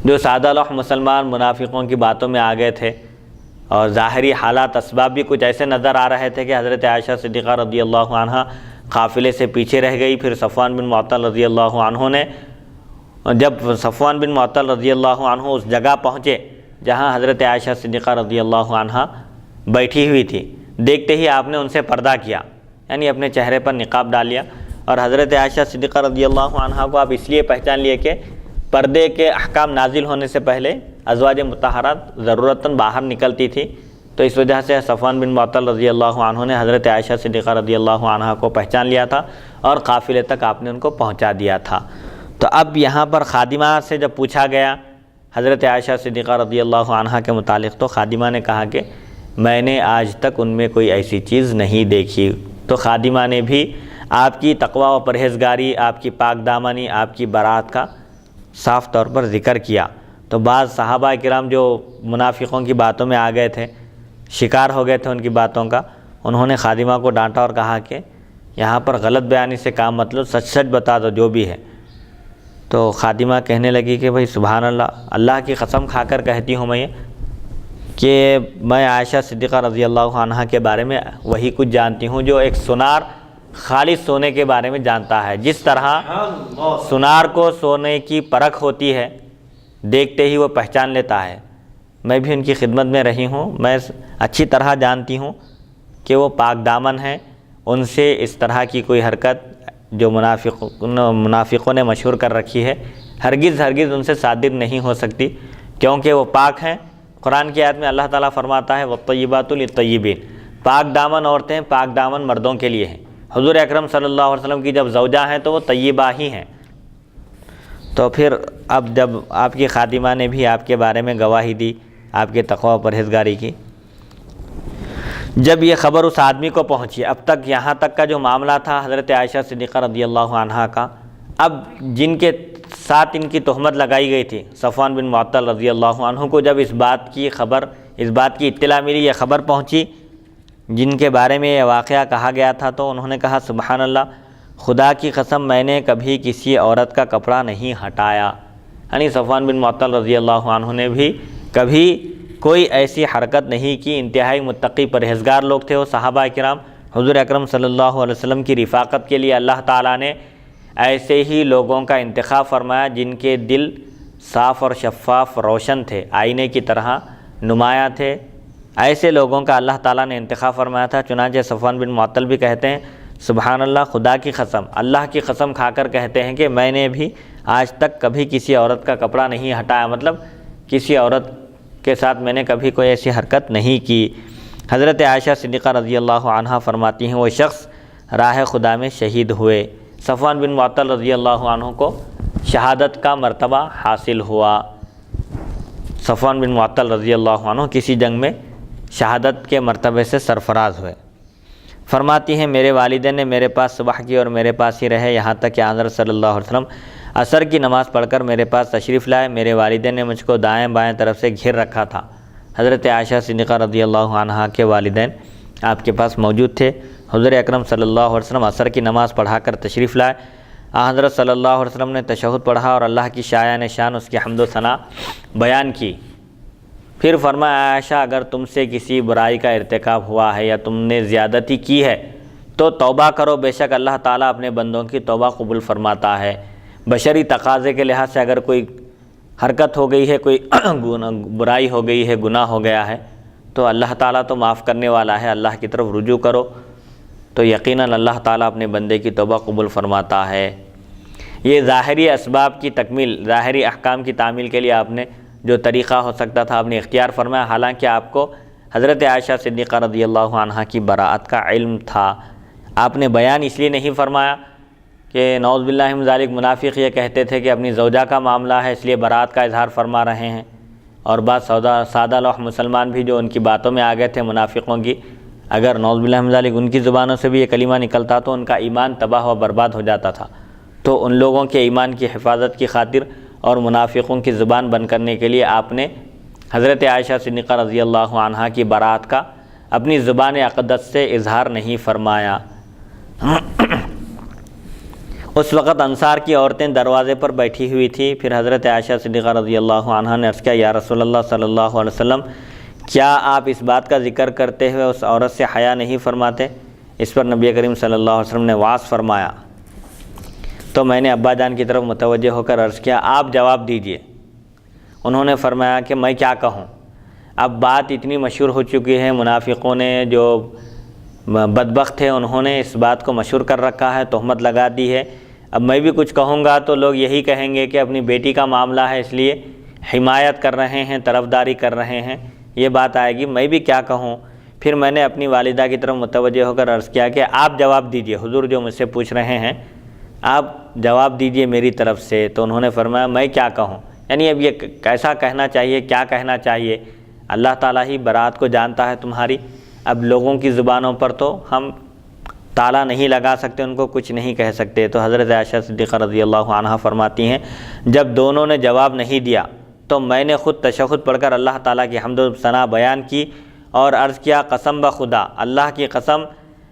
جو سادہ لوح مسلمان منافقوں کی باتوں میں آ گئے تھے اور ظاہری حالات اسباب بھی کچھ ایسے نظر آ رہے تھے کہ حضرت عائشہ صدیقہ رضی اللہ عنہا قافلے سے پیچھے رہ گئی. پھر صفوان بن معطل رضی اللہ عنہ نے, جب صفوان بن معطل رضی اللہ عنہ اس جگہ پہنچے جہاں حضرت عائشہ صدیقہ رضی اللہ عنہا بیٹھی ہوئی تھی, دیکھتے ہی آپ نے ان سے پردہ کیا, یعنی اپنے چہرے پر نقاب ڈال لیا. اور حضرت عائشہ صدیقہ رضی اللہ عنہا کو آپ اس لیے پہچان لیے کہ پردے کے احکام نازل ہونے سے پہلے ازواج مطہرات ضرورتاً باہر نکلتی تھی, تو اس وجہ سے صفوان بن معطل رضی اللہ عنہ نے حضرت عائشہ صدیقہ رضی اللہ عنہا کو پہچان لیا تھا اور قافلے تک آپ نے ان کو پہنچا دیا تھا. تو اب یہاں پر خادمہ سے جب پوچھا گیا حضرت عائشہ صدیقہ رضی اللہ عنہا کے متعلق تو خادمہ نے کہا کہ میں نے آج تک ان میں کوئی ایسی چیز نہیں دیکھی. تو خادمہ نے بھی آپ کی تقوی و پرہیزگاری, آپ کی پاک دامنی, آپ کی برات کا صاف طور پر ذکر کیا. تو بعض صحابہ کرام جو منافقوں کی باتوں میں آ گئے تھے, شکار ہو گئے تھے ان کی باتوں کا, انہوں نے خادمہ کو ڈانٹا اور کہا کہ یہاں پر غلط بیانی سے کام مطلب سچ سچ بتا دو جو بھی ہے. تو خادمہ کہنے لگی کہ بھئی سبحان اللہ, اللہ کی قسم کھا کر کہتی ہوں میں یہ کہ میں عائشہ صدیقہ رضی اللہ عنہا کے بارے میں وہی کچھ جانتی ہوں جو ایک سنار خالص سونے کے بارے میں جانتا ہے. جس طرح سنار کو سونے کی پرکھ ہوتی ہے, دیکھتے ہی وہ پہچان لیتا ہے, میں بھی ان کی خدمت میں رہی ہوں, میں اچھی طرح جانتی ہوں کہ وہ پاک دامن ہیں. ان سے اس طرح کی کوئی حرکت جو منافقوں نے مشہور کر رکھی ہے ہرگز ان سے صادر نہیں ہو سکتی, کیونکہ وہ پاک ہیں. قرآن کی آیت میں اللہ تعالیٰ فرماتا ہے وَالطَّيِّبَاتُ لِلطَّيِّبِينَ, پاک دامن عورتیں پاک دامن مردوں کے لیے ہیں. حضور اکرم صلی اللہ علیہ وسلم کی جب زوجہ ہیں تو وہ طیبہ ہی ہیں. تو پھر اب جب آپ کی خادمہ نے بھی آپ کے بارے میں گواہی دی, آپ کے تقوی و پرہیزگاری کی۔ جب یہ خبر اس آدمی کو پہنچی، اب تک یہاں تک کا جو معاملہ تھا حضرت عائشہ صدیقہ رضی اللہ عنہا کا، اب جن کے ساتھ ان کی تہمت لگائی گئی تھی صفوان بن معطل رضی اللہ عنہ کو جب اس بات کی اطلاع ملی، یہ خبر پہنچی جن کے بارے میں یہ واقعہ کہا گیا تھا، تو انہوں نے کہا سبحان اللہ، خدا کی قسم میں نے کبھی کسی عورت کا کپڑا نہیں ہٹایا۔ یعنی صفوان بن معطل رضی اللہ عنہ نے بھی کبھی کوئی ایسی حرکت نہیں کی۔ انتہائی متقی پرہیزگار لوگ تھے وہ صحابہ کرام۔ حضور اکرم صلی اللہ علیہ وسلم کی رفاقت کے لیے اللہ تعالیٰ نے ایسے ہی لوگوں کا انتخاب فرمایا جن کے دل صاف اور شفاف روشن تھے، آئینے کی طرح نمایاں تھے۔ ایسے لوگوں کا اللہ تعالیٰ نے انتخاب فرمایا تھا۔ چنانچہ صفوان بن معطل بھی کہتے ہیں سبحان اللہ، خدا کی قسم، اللہ کی قسم کھا کر کہتے ہیں کہ میں نے بھی آج تک کبھی کسی عورت کا کپڑا نہیں ہٹایا، مطلب کسی عورت کے ساتھ میں نے کبھی کوئی ایسی حرکت نہیں کی۔ حضرت عائشہ صدیقہ رضی اللہ عنہا فرماتی ہیں وہ شخص راہ خدا میں شہید ہوئے۔ صفوان بن معطل رضی اللہ عنہ کو شہادت کا مرتبہ حاصل ہوا۔ صفوان بن معطل رضی اللہ عنہ کسی جنگ میں شہادت کے مرتبے سے سرفراز ہوئے۔ فرماتی ہیں میرے والدین نے میرے پاس صبح کی اور میرے پاس ہی رہے، یہاں تک کہ حضرت صلی اللہ علیہ وسلم عصر کی نماز پڑھ کر میرے پاس تشریف لائے۔ میرے والدین نے مجھ کو دائیں بائیں طرف سے گھیر رکھا تھا۔ حضرت عائشہ صدیقہ رضی اللہ عنہا کے والدین آپ کے پاس موجود تھے۔ حضور اکرم صلی اللہ علیہ وسلم عصر کی نماز پڑھا کر تشریف لائے۔ حضرت صلی اللہ علیہ وسلم نے تشہد پڑھا اور اللہ کی شایان شان اس کی حمد و ثنا بیان کی۔ پھر فرمایا عائشہ اگر تم سے کسی برائی کا ارتکاب ہوا ہے یا تم نے زیادتی کی ہے تو توبہ کرو، بے شک اللہ تعالیٰ اپنے بندوں کی توبہ قبول فرماتا ہے۔ بشری تقاضے کے لحاظ سے اگر کوئی حرکت ہو گئی ہے، کوئی برائی ہو گئی ہے، گناہ ہو گیا ہے تو اللہ تعالیٰ تو معاف کرنے والا ہے، اللہ کی طرف رجوع کرو تو یقیناً اللہ تعالیٰ اپنے بندے کی توبہ قبول فرماتا ہے۔ یہ ظاہری اسباب کی تکمیل، ظاہری احکام کی تعمیل کے لیے آپ نے جو طریقہ ہو سکتا تھا آپ نے اختیار فرمایا، حالانکہ آپ کو حضرت عائشہ صدیقہ رضی اللہ عنہا کی براءت کا علم تھا۔ آپ نے بیان اس لیے نہیں فرمایا کہ نعوذ باللہ من ذالک منافق یہ کہتے تھے کہ اپنی زوجہ کا معاملہ ہے اس لیے براءت کا اظہار فرما رہے ہیں، اور بعض سادہ لوح مسلمان بھی جو ان کی باتوں میں آ گئے تھے منافقوں کی، اگر نعوذ باللہ من ذالک ان کی زبانوں سے بھی یہ کلمہ نکلتا تو ان کا ایمان تباہ و برباد ہو جاتا تھا۔ تو ان لوگوں کے ایمان کی حفاظت کی خاطر اور منافقوں کی زبان بند کرنے کے لیے آپ نے حضرت عائشہ صدیقہ رضی اللہ عنہا کی براءت کا اپنی زبان اقدس سے اظہار نہیں فرمایا۔ اس وقت انصار کی عورتیں دروازے پر بیٹھی ہوئی تھی۔ پھر حضرت عائشہ صدیقہ رضی اللہ عنہا نے عرض کیا یا رسول اللہ صلی اللہ علیہ وسلم، کیا آپ اس بات کا ذکر کرتے ہوئے اس عورت سے حیا نہیں فرماتے؟ اس پر نبی کریم صلی اللہ علیہ وسلم نے واضح فرمایا۔ تو میں نے ابا جان کی طرف متوجہ ہو کر عرض کیا آپ جواب دیجئے۔ انہوں نے فرمایا کہ میں کیا کہوں، اب بات اتنی مشہور ہو چکی ہے، منافقوں نے جو بدبخت تھے انہوں نے اس بات کو مشہور کر رکھا ہے، تہمت لگا دی ہے۔ اب میں بھی کچھ کہوں گا تو لوگ یہی کہیں گے کہ اپنی بیٹی کا معاملہ ہے اس لیے حمایت کر رہے ہیں، طرفداری کر رہے ہیں، یہ بات آئے گی، میں بھی کیا کہوں۔ پھر میں نے اپنی والدہ کی طرف متوجہ ہو کر عرض کیا کہ آپ جواب دیجئے، حضور جو مجھ سے پوچھ رہے ہیں آپ جواب دیجئے میری طرف سے۔ تو انہوں نے فرمایا میں کیا کہوں، یعنی اب یہ کیسا کہنا چاہیے، کیا کہنا چاہیے، اللہ تعالیٰ ہی براءت کو جانتا ہے تمہاری، اب لوگوں کی زبانوں پر تو ہم تالا نہیں لگا سکتے، ان کو کچھ نہیں کہہ سکتے۔ تو حضرت عائشہ صدیقہ رضی اللہ عنہا فرماتی ہیں جب دونوں نے جواب نہیں دیا تو میں نے خود تشہد پڑھ کر اللہ تعالیٰ کی حمد و ثنا بیان کی اور عرض کیا قسم بخدا، اللہ کی قسم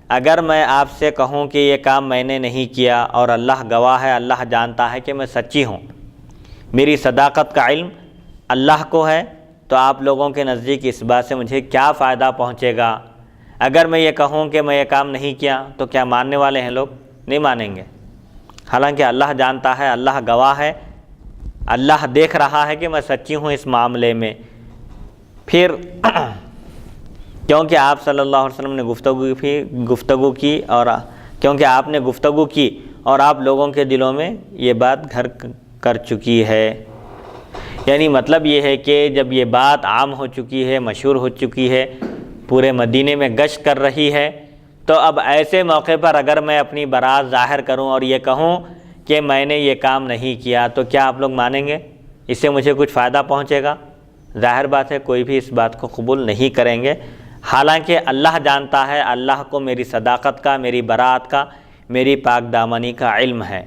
اگر میں آپ سے کہوں کہ یہ کام میں نے نہیں کیا اور اللہ گواہ ہے، اللہ جانتا ہے کہ میں سچی ہوں، میری صداقت کا علم اللہ کو ہے، تو آپ لوگوں کے نزدیک اس بات سے مجھے کیا فائدہ پہنچے گا؟ اگر میں یہ کہوں کہ میں یہ کام نہیں کیا تو کیا ماننے والے ہیں لوگ؟ نہیں مانیں گے، حالانکہ اللہ جانتا ہے، اللہ گواہ ہے، اللہ دیکھ رہا ہے کہ میں سچی ہوں اس معاملے میں۔ پھر کیونکہ آپ صلی اللہ علیہ وسلم نے گفتگو کی اور کیونکہ آپ نے گفتگو کی اور آپ لوگوں کے دلوں میں یہ بات گھر کر چکی ہے، یعنی مطلب یہ ہے کہ جب یہ بات عام ہو چکی ہے، مشہور ہو چکی ہے، پورے مدینے میں گشت کر رہی ہے، تو اب ایسے موقع پر اگر میں اپنی براءت ظاہر کروں اور یہ کہوں کہ میں نے یہ کام نہیں کیا تو کیا آپ لوگ مانیں گے؟ اس سے مجھے کچھ فائدہ پہنچے گا؟ ظاہر بات ہے کوئی بھی اس بات کو قبول نہیں کریں گے، حالانکہ اللہ جانتا ہے، اللہ کو میری صداقت کا، میری برات کا، میری پاک دامنی کا علم ہے۔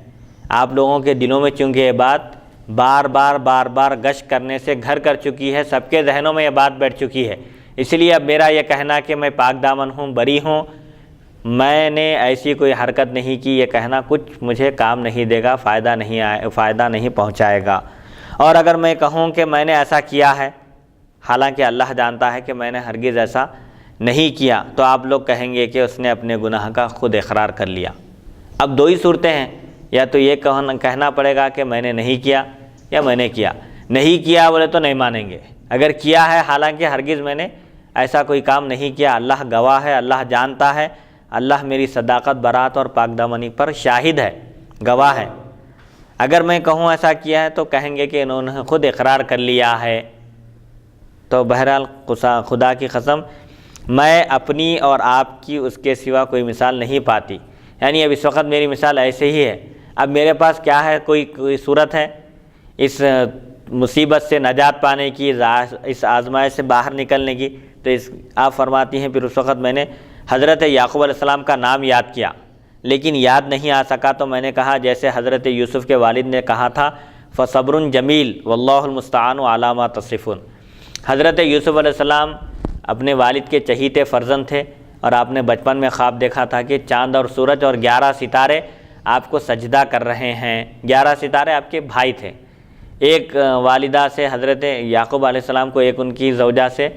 آپ لوگوں کے دلوں میں چونکہ یہ بات بار بار گشت کرنے سے گھر کر چکی ہے، سب کے ذہنوں میں یہ بات بیٹھ چکی ہے، اس لیے اب میرا یہ کہنا کہ میں پاک دامن ہوں، بری ہوں، میں نے ایسی کوئی حرکت نہیں کی، یہ کہنا کچھ مجھے کام نہیں دے گا، فائدہ نہیں پہنچائے گا۔ اور اگر میں کہوں کہ میں نے ایسا کیا ہے، حالانکہ اللہ جانتا ہے کہ میں نے ہرگز ایسا نہیں کیا، تو آپ لوگ کہیں گے کہ اس نے اپنے گناہ کا خود اقرار کر لیا۔ اب دو ہی صورتیں ہیں، یا تو یہ کہنا پڑے گا کہ میں نے نہیں کیا، یا میں نے کیا۔ نہیں کیا بولے تو نہیں مانیں گے، اگر کیا ہے حالانکہ ہرگز میں نے ایسا کوئی کام نہیں کیا، اللہ گواہ ہے، اللہ جانتا ہے، اللہ میری صداقت، برات اور پاک دامنی پر شاہد ہے، گواہ ہے۔ اگر میں کہوں ایسا کیا ہے تو کہیں گے کہ انہوں نے خود اقرار کر لیا ہے۔ تو بہرحال خدا کی قسم میں اپنی اور آپ کی اس کے سوا کوئی مثال نہیں پاتی، یعنی اب اس وقت میری مثال ایسے ہی ہے۔ اب میرے پاس کیا ہے، کوئی صورت ہے اس مصیبت سے نجات پانے کی، اس آزمائش سے باہر نکلنے کی، تو آپ فرماتی ہیں پھر اس وقت میں نے حضرت یعقوب علیہ السلام کا نام یاد کیا، لیکن یاد نہیں آ سکا، تو میں نے کہا جیسے حضرت یوسف کے والد نے کہا تھا فصبر جمیل واللہ المستعان علی ما تصفون۔ حضرت یوسف علیہ السلام اپنے والد کے چہیتے فرزند تھے، اور آپ نے بچپن میں خواب دیکھا تھا کہ چاند اور سورج اور 11 ستارے آپ کو سجدہ کر رہے ہیں۔ 11 ستارے آپ کے بھائی تھے، ایک والدہ سے حضرت یعقوب علیہ السلام کو، ایک ان کی زوجہ سے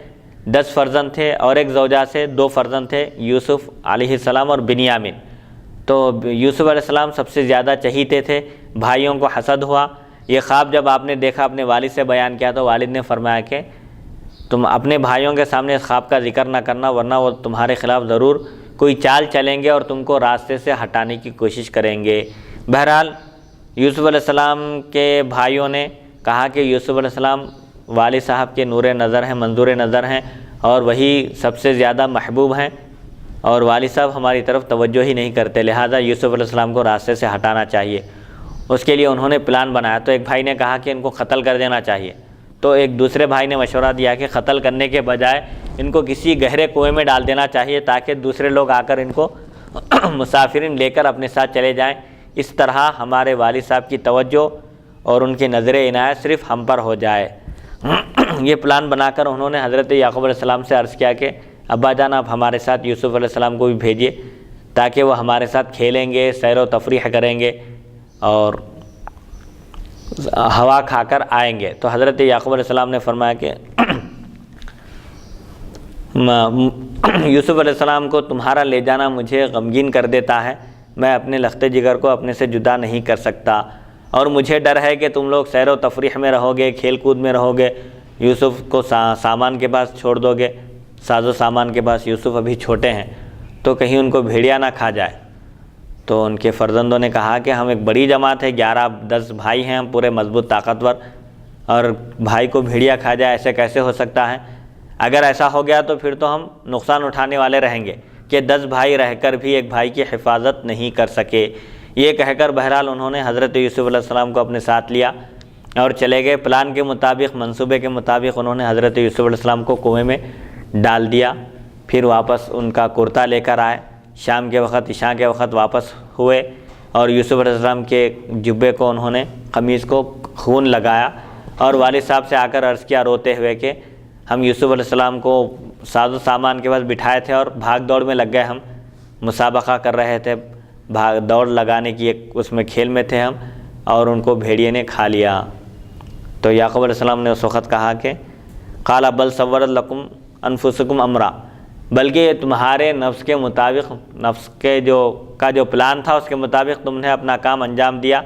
10 فرزند تھے، اور ایک زوجہ سے 2 فرزند تھے، یوسف علیہ السلام اور بنیامین۔ تو یوسف علیہ السلام سب سے زیادہ چہیتے تھے، بھائیوں کو حسد ہوا۔ یہ خواب جب آپ نے دیکھا، اپنے والد سے بیان کیا، تو والد نے فرمایا کہ تم اپنے بھائیوں کے سامنے اس خواب کا ذکر نہ کرنا، ورنہ وہ تمہارے خلاف ضرور کوئی چال چلیں گے اور تم کو راستے سے ہٹانے کی کوشش کریں گے۔ بہرحال یوسف علیہ السلام کے بھائیوں نے کہا کہ یوسف علیہ السلام والد صاحب کے نور نظر ہیں، منظور نظر ہیں، اور وہی سب سے زیادہ محبوب ہیں، اور والد صاحب ہماری طرف توجہ ہی نہیں کرتے، لہٰذا یوسف علیہ السلام کو راستے سے ہٹانا چاہیے۔ اس کے لیے انہوں نے پلان بنایا، تو ایک بھائی نے کہا کہ ان کو قتل کر دینا چاہیے، تو ایک دوسرے بھائی نے مشورہ دیا کہ قتل کرنے کے بجائے ان کو کسی گہرے کنویں میں ڈال دینا چاہیے، تاکہ دوسرے لوگ آ کر ان کو مسافرین لے کر اپنے ساتھ چلے جائیں، اس طرح ہمارے والد صاحب کی توجہ اور ان کی نظر عنایت صرف ہم پر ہو جائے۔ یہ پلان بنا کر انہوں نے حضرت یعقوب علیہ السلام سے عرض کیا کہ ابا جان آپ ہمارے ساتھ یوسف علیہ السلام کو بھی بھیجیے، تاکہ وہ ہمارے ساتھ کھیلیں گے، سیر و تفریح کریں گے اور ہوا کھا کر آئیں گے۔ تو حضرت یعقوب علیہ السلام نے فرمایا کہ یوسف علیہ السلام کو تمہارا لے جانا مجھے غمگین کر دیتا ہے، میں اپنے لخت جگر کو اپنے سے جدا نہیں کر سکتا، اور مجھے ڈر ہے کہ تم لوگ سیر و تفریح میں رہو گے، کھیل کود میں رہو گے، یوسف کو سامان کے پاس چھوڑ دو گے، ساز و سامان کے پاس، یوسف ابھی چھوٹے ہیں، تو کہیں ان کو بھیڑیا نہ کھا جائے۔ تو ان کے فرزندوں نے کہا کہ ہم ایک بڑی جماعت ہے، 11-10 بھائی ہیں، ہم پورے مضبوط طاقتور، اور بھائی کو بھیڑیا کھا جائے ایسے کیسے ہو سکتا ہے؟ اگر ایسا ہو گیا تو پھر تو ہم نقصان اٹھانے والے رہیں گے کہ 10 بھائی رہ کر بھی ایک بھائی کی حفاظت نہیں کر سکے۔ یہ کہہ کر بہرحال انہوں نے حضرت یوسف علیہ السلام کو اپنے ساتھ لیا اور چلے گئے۔ پلان کے مطابق، منصوبے کے مطابق انہوں نے حضرت یوسف علیہ السلام کو کنویں میں ڈال دیا، پھر واپس ان کا کرتا لے کر آئے، شام کے وقت، عشاء کے وقت واپس ہوئے، اور یوسف علیہ السلام کے جبے کو انہوں نے، قمیص کو خون لگایا، اور والد صاحب سے آ کر عرض کیا روتے ہوئے کہ ہم یوسف علیہ السلام کو ساز و سامان کے پاس بٹھائے تھے اور بھاگ دوڑ میں لگ گئے، ہم مسابقہ کر رہے تھے، دوڑ لگانے کی ایک اس میں کھیل میں تھے ہم، اور ان کو بھیڑیے نے کھا لیا۔ تو یعقوب علیہ السلام نے اس وقت کہا کہ قال بل سورت لکم انفسکم امرا، بلکہ یہ تمہارے نفس کے مطابق، نفس کے جو پلان تھا اس کے مطابق تم نے اپنا کام انجام دیا،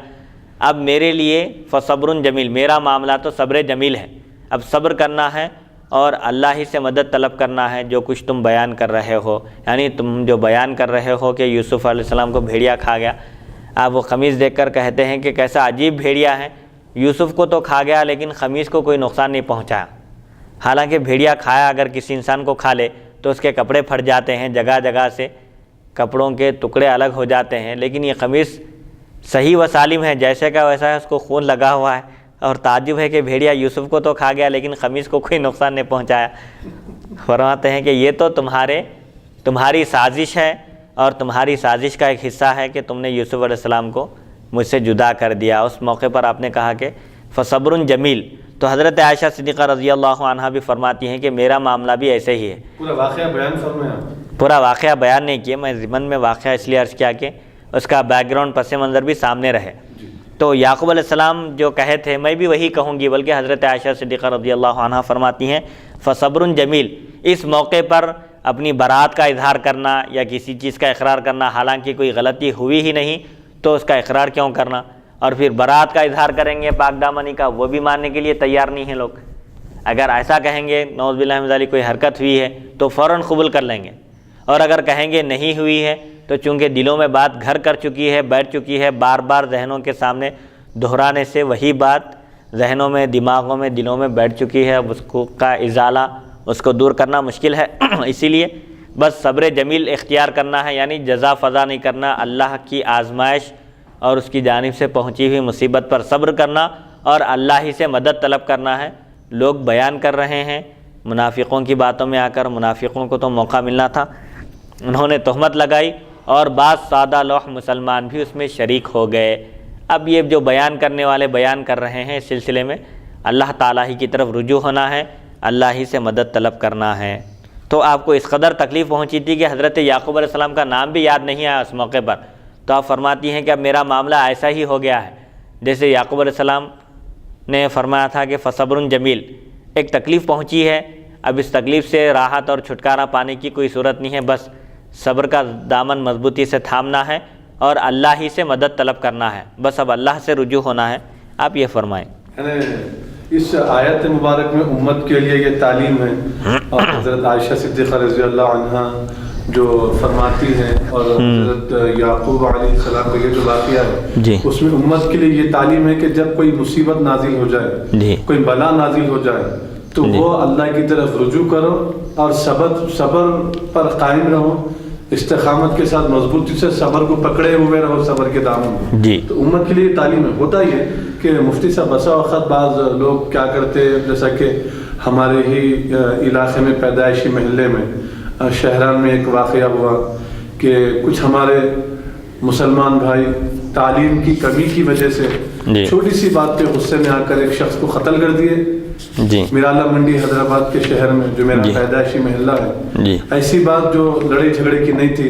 اب میرے لیے فصبر جمیل، میرا معاملہ تو صبر جمیل ہے، اب صبر کرنا ہے اور اللہ ہی سے مدد طلب کرنا ہے۔ جو کچھ تم بیان کر رہے ہو، یعنی تم جو بیان کر رہے ہو کہ یوسف علیہ السلام کو بھیڑیا کھا گیا، آپ وہ قمیص دیکھ کر کہتے ہیں کہ کیسا عجیب بھیڑیا ہے، یوسف کو تو کھا گیا لیکن قمیص کو کوئی نقصان نہیں پہنچایا۔ حالانکہ بھیڑیا کھایا اگر کسی انسان کو کھا لے تو اس کے کپڑے پھٹ جاتے ہیں، جگہ جگہ سے کپڑوں کے ٹکڑے الگ ہو جاتے ہیں، لیکن یہ قمیص صحیح و سالم ہے، جیسے کا ویسا ہے، اس کو خون لگا ہوا ہے، اور تعجب ہے کہ بھیڑیا یوسف کو تو کھا گیا لیکن خمیس کو کوئی نقصان نہیں پہنچایا۔ فرماتے ہیں کہ یہ تو تمہاری سازش ہے، اور تمہاری سازش کا ایک حصہ ہے کہ تم نے یوسف علیہ السلام کو مجھ سے جدا کر دیا۔ اس موقع پر آپ نے کہا کہ فصبر جمیل، تو حضرت عائشہ صدیقہ رضی اللہ عنہا بھی فرماتی ہیں کہ میرا معاملہ بھی ایسے ہی ہے۔ پورا واقعہ بیان فرمایا، پورا واقعہ بیان نہیں کیا، میں ضمن میں واقعہ اس لیے عرض کیا کہ اس کا بیک گراؤنڈ پس منظر بھی سامنے رہے۔ تو یعقوب علیہ السلام جو کہے تھے، میں بھی وہی کہوں گی، بلکہ حضرت عائشہ صدیقہ رضی اللہ عنہا فرماتی ہیں فصبر جمیل، اس موقع پر اپنی برات کا اظہار کرنا یا کسی چیز کا اقرار کرنا، حالانکہ کوئی غلطی ہوئی ہی نہیں تو اس کا اقرار کیوں کرنا، اور پھر برات کا اظہار کریں گے پاک دامنی کا، وہ بھی ماننے کے لیے تیار نہیں ہیں لوگ۔ اگر ایسا کہیں گے نعوذ باللہ من ذالک کوئی حرکت ہوئی ہے تو فوراً قبول کر لیں گے، اور اگر کہیں گے نہیں ہوئی ہے تو چونکہ دلوں میں بات گھر کر چکی ہے، بیٹھ چکی ہے، بار بار ذہنوں کے سامنے دہرانے سے وہی بات ذہنوں میں، دماغوں میں، دلوں میں بیٹھ چکی ہے، اب اس کو کا ازالہ، اس کو دور کرنا مشکل ہے۔ اسی لیے بس صبر جمیل اختیار کرنا ہے، یعنی جزا فضا نہیں کرنا، اللہ کی آزمائش اور اس کی جانب سے پہنچی ہوئی مصیبت پر صبر کرنا اور اللہ ہی سے مدد طلب کرنا ہے۔ لوگ بیان کر رہے ہیں منافقوں کی باتوں میں آ کر، منافقوں کو تو موقع ملنا تھا، انہوں نے تہمت لگائی اور بعض سادہ لوح مسلمان بھی اس میں شریک ہو گئے۔ اب یہ جو بیان کرنے والے بیان کر رہے ہیں اس سلسلے میں اللہ تعالیٰ ہی کی طرف رجوع ہونا ہے، اللہ ہی سے مدد طلب کرنا ہے۔ تو آپ کو اس قدر تکلیف پہنچی تھی کہ حضرت یعقوب علیہ السلام کا نام بھی یاد نہیں آیا اس موقع پر، تو آپ فرماتی ہیں کہ اب میرا معاملہ ایسا ہی ہو گیا ہے جیسے یعقوب علیہ السلام نے فرمایا تھا کہ فصبر جمیل، ایک تکلیف پہنچی ہے، اب اس تکلیف سے راحت اور چھٹکارا پانے کی کوئی صورت نہیں ہے، بس صبر کا دامن مضبوطی سے تھامنا ہے اور اللہ ہی سے مدد طلب کرنا ہے، بس اب اللہ سے رجوع ہونا ہے۔ آپ یہ فرمائیں۔ اس آیت مبارک میں امت کے لیے یہ تعلیم ہے، اور حضرت عائشہ صدیقہ رضی اللہ عنہا جو فرماتی ہیں، اور حضرت یعقوب علیہ السلام کا یہ جو واقعہ ہے اس میں امت کے لیے یہ تعلیم ہے کہ جب کوئی مصیبت نازل ہو جائے، کوئی بلا نازل ہو جائے تو وہ اللہ کی طرف رجوع کرو اور صبر پر قائم رہو، استقامت کے ساتھ مضبوطی سے صبر کو پکڑے ہوئے رہو، صبر کے دامن میں۔ تو امت کے لیے تعلیم ہے۔ ہوتا یہ کہ مفتی صاحب بسا وقت بعض لوگ کیا کرتے، جیسا کہ ہمارے ہی علاقے میں پیدائشی محلے میں شہران میں ایک واقعہ ہوا کہ کچھ ہمارے مسلمان بھائی تعلیم کی کمی کی وجہ سے چھوٹی سی بات پہ غصے میں آ کر ایک شخص کو قتل کر دیے۔ میرالہ منڈی حیدرآباد کے شہر میں جو میرا پیدائشی محلہ ہے، ایسی بات جو لڑائی جھگڑے کی نہیں تھی،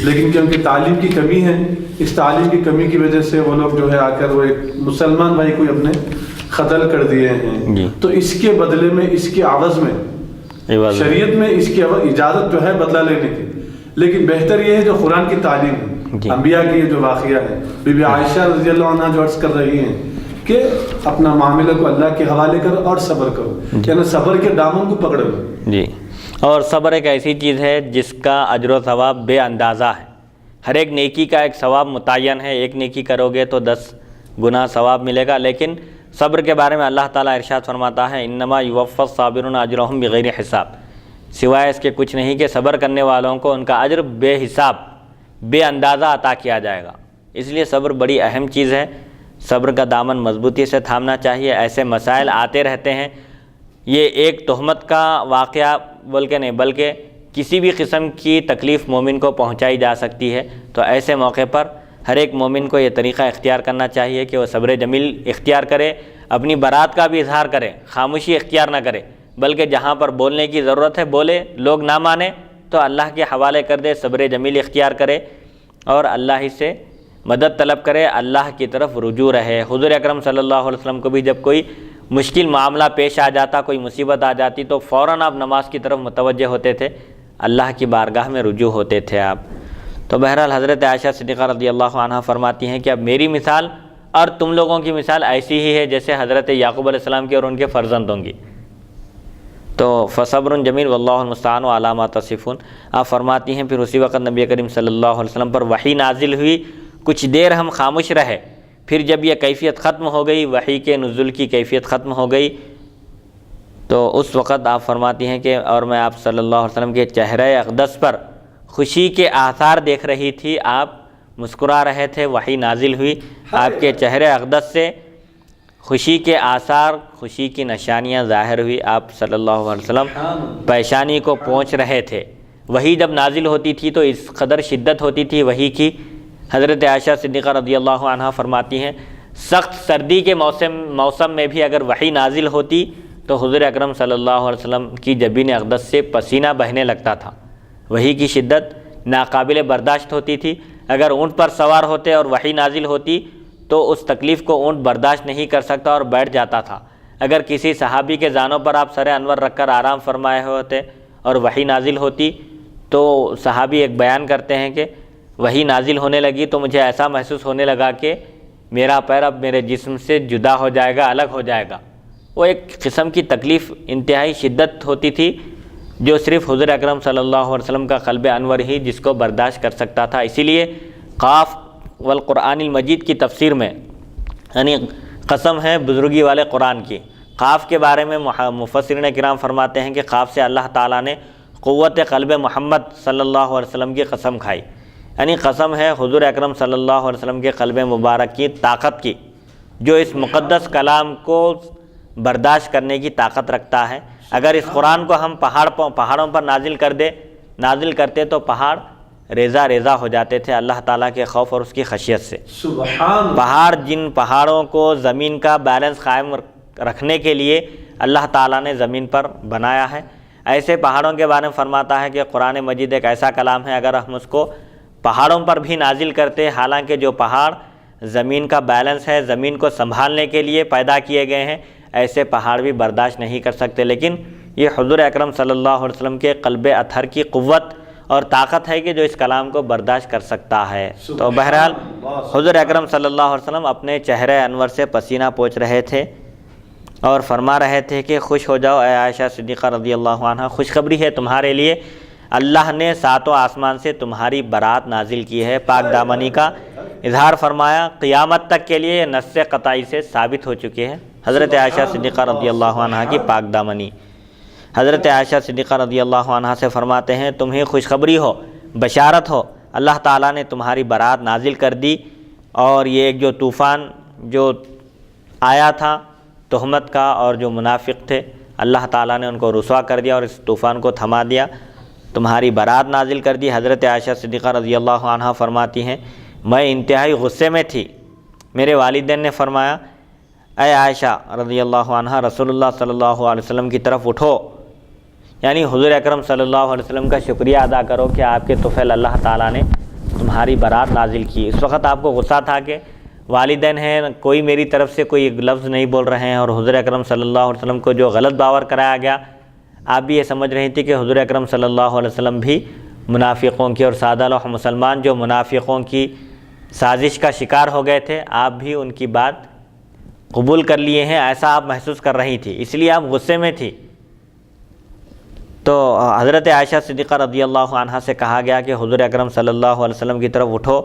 لیکن کیونکہ تعلیم کی کمی ہے، اس تعلیم کی کمی کی وجہ سے وہ لوگ جو ہے آ کر وہ ایک مسلمان بھائی کو اپنے قتل کر دیے ہیں۔ تو اس کے بدلے میں، اس کے عوض میں شریعت میں اس کی اجازت جو ہے بدلہ لینے کی، لیکن بہتر یہ ہے جو قرآن کی تعلیم ہے، انبیاء کی یہ جو واقعہ ہے، بی بی عائشہ رضی اللہ عنہ جو عرض کر رہی ہیں کہ اپنا معاملہ کو اللہ کے حوالے کرو اور صبر کرو، یعنی صبر کے دامن کو پکڑ لو۔ اور صبر ایک ایسی چیز ہے جس کا اجر و ثواب بے اندازہ ہے، ہر ایک نیکی کا ایک ثواب متعین ہے، ایک نیکی کرو گے تو 10 گنا ثواب ملے گا، لیکن صبر کے بارے میں اللہ تعالیٰ ارشاد فرماتا ہے انما یوفی الصابرون اجرہم بغیر حساب، سوائے اس کے کچھ نہیں کہ صبر کرنے والوں کو ان کا اجر بے حساب، بے اندازہ عطا کیا جائے گا۔ اس لیے صبر بڑی اہم چیز ہے، صبر کا دامن مضبوطی سے تھامنا چاہیے۔ ایسے مسائل آتے رہتے ہیں، یہ ایک تہمت کا واقعہ بول کے نہیں بلکہ کسی بھی قسم کی تکلیف مومن کو پہنچائی جا سکتی ہے، تو ایسے موقع پر ہر ایک مومن کو یہ طریقہ اختیار کرنا چاہیے کہ وہ صبر جمیل اختیار کرے، اپنی برات کا بھی اظہار کرے، خاموشی اختیار نہ کرے، بلکہ جہاں پر بولنے کی ضرورت ہے بولے، لوگ نہ مانے تو اللہ کے حوالے کر دے، صبر جمیل اختیار کرے اور اللہ ہی سے مدد طلب کرے، اللہ کی طرف رجوع رہے۔ حضور اکرم صلی اللہ علیہ وسلم کو بھی جب کوئی مشکل معاملہ پیش آ جاتا، کوئی مصیبت آ جاتی تو فوراً آپ نماز کی طرف متوجہ ہوتے تھے، اللہ کی بارگاہ میں رجوع ہوتے تھے آپ۔ تو بہرحال حضرت عائشہ صدیقہ رضی اللہ عنہا فرماتی ہیں کہ اب میری مثال اور تم لوگوں کی مثال ایسی ہی ہے جیسے حضرت یعقوب علیہ السلام کی اور ان کے فرزندوں کی۔ تو فصبر جمیل واللہ المستعان علی ما تصفون، آپ فرماتی ہیں پھر اسی وقت نبی کریم صلی اللہ علیہ وسلم پر وحی نازل ہوئی، کچھ دیر ہم خاموش رہے، پھر جب یہ کیفیت ختم ہو گئی، وحی کے نزول کی کیفیت ختم ہو گئی، تو اس وقت آپ فرماتی ہیں کہ اور میں آپ صلی اللہ علیہ وسلم کے چہرہ اقدس پر خوشی کے آثار دیکھ رہی تھی، آپ مسکرا رہے تھے، وحی نازل ہوئی، آپ کے چہرہ اقدس سے خوشی کے آثار، خوشی کی نشانیاں ظاہر ہوئی، آپ صلی اللہ علیہ وسلم پیشانی کو پہنچ رہے تھے۔ وحی جب نازل ہوتی تھی تو اس قدر شدت ہوتی تھی وحی کی، حضرت عائشہ صدیقہ رضی اللہ عنہا فرماتی ہیں سخت سردی کے موسم میں بھی اگر وحی نازل ہوتی تو حضور اکرم صلی اللہ علیہ وسلم کی جبین اقدس سے پسینہ بہنے لگتا تھا۔ وحی کی شدت ناقابل برداشت ہوتی تھی۔ اگر اونٹ پر سوار ہوتے اور وحی نازل ہوتی تو اس تکلیف کو اونٹ برداشت نہیں کر سکتا اور بیٹھ جاتا تھا۔ اگر کسی صحابی کے زانوں پر آپ سر انور رکھ کر آرام فرمائے ہوتے اور وحی نازل ہوتی تو صحابی ایک بیان کرتے ہیں کہ وحی نازل ہونے لگی تو مجھے ایسا محسوس ہونے لگا کہ میرا پیر اب میرے جسم سے جدا ہو جائے گا، الگ ہو جائے گا۔ وہ ایک قسم کی تکلیف انتہائی شدت ہوتی تھی جو صرف حضور اکرم صلی اللہ علیہ وسلم کا قلب انور ہی جس کو برداشت کر سکتا تھا۔ اسی لیے قاف والقرآن المجید کی تفسیر میں یعنی قسم ہے بزرگی والے قرآن کی، قاف کے بارے میں مفسرین کرام فرماتے ہیں کہ قاف سے اللہ تعالیٰ نے قوت قلب محمد صلی اللہ علیہ وسلم کی قسم کھائی، یعنی قسم ہے حضور اکرم صلی اللہ علیہ وسلم کے قلب مبارک کی طاقت کی، جو اس مقدس کلام کو برداشت کرنے کی طاقت رکھتا ہے۔ اگر اس قرآن کو ہم پہاڑوں پر نازل کرتے تو پہاڑ ریزہ ریزہ ہو جاتے تھے اللہ تعالیٰ کے خوف اور اس کی خشیت سے۔ سبحان پہاڑ، جن پہاڑوں کو زمین کا بیلنس قائم رکھنے کے لیے اللہ تعالیٰ نے زمین پر بنایا ہے، ایسے پہاڑوں کے بارے میں فرماتا ہے کہ قرآن مجید ایک ایسا کلام ہے اگر ہم اس کو پہاڑوں پر بھی نازل کرتے، حالانکہ جو پہاڑ زمین کا بیلنس ہے، زمین کو سنبھالنے کے لیے پیدا کیے گئے ہیں، ایسے پہاڑ بھی برداشت نہیں کر سکتے، لیکن یہ حضور اکرم صلی اللہ علیہ وسلم کے قلب اطہر کی قوت اور طاقت ہے کہ جو اس کلام کو برداشت کر سکتا ہے۔ تو بہرحال حضور اکرم صلی اللہ علیہ وسلم اپنے چہرے انور سے پسینہ پوچھ رہے تھے اور فرما رہے تھے کہ خوش ہو جاؤ اے عائشہ صدیقہ رضی اللہ عنہا، خوشخبری ہے تمہارے لیے، اللہ نے ساتوں آسمان سے تمہاری برات نازل کی ہے، پاک دامنی کا اظہار فرمایا، قیامت تک کے لیے یہ نص قطعی سے ثابت ہو چکے ہیں۔ حضرت عائشہ صدیقہ رضی اللہ عنہا کی پاک دامنی، حضرت عائشہ صدیقہ رضی اللہ عنہا سے فرماتے ہیں تمہیں خوشخبری ہو، بشارت ہو، اللہ تعالیٰ نے تمہاری برات نازل کر دی، اور یہ ایک جو طوفان جو آیا تھا تہمت کا اور جو منافق تھے اللہ تعالیٰ نے ان کو رسوا کر دیا اور اس طوفان کو تھما دیا، تمہاری برات نازل کر دی۔ حضرت عائشہ صدیقہ رضی اللہ عنہا فرماتی ہیں میں انتہائی غصے میں تھی، میرے والدین نے فرمایا اے عائشہ رضی اللہ عنہا رسول اللہ صلی اللہ علیہ وسلم کی طرف اٹھو، یعنی حضور اکرم صلی اللہ علیہ وسلم کا شکریہ ادا کرو کہ آپ کے طفیل اللہ تعالیٰ نے تمہاری برات نازل کی۔ اس وقت آپ کو غصہ تھا کہ والدین ہیں، کوئی میری طرف سے کوئی لفظ نہیں بول رہے ہیں، اور حضور اکرم صلی اللہ علیہ وسلم کو جو غلط باور کرایا گیا، آپ بھی یہ سمجھ رہی تھی کہ حضور اکرم صلی اللہ علیہ وسلم بھی منافقوں کی اور سادہ لوح مسلمان جو منافقوں کی سازش کا شکار ہو گئے تھے، آپ بھی ان کی بات قبول کر لیے ہیں، ایسا آپ محسوس کر رہی تھی، اس لیے آپ غصے میں تھی۔ تو حضرت عائشہ صدیقہ رضی اللہ عنہا سے کہا گیا کہ حضور اکرم صلی اللہ علیہ وسلم کی طرف اٹھو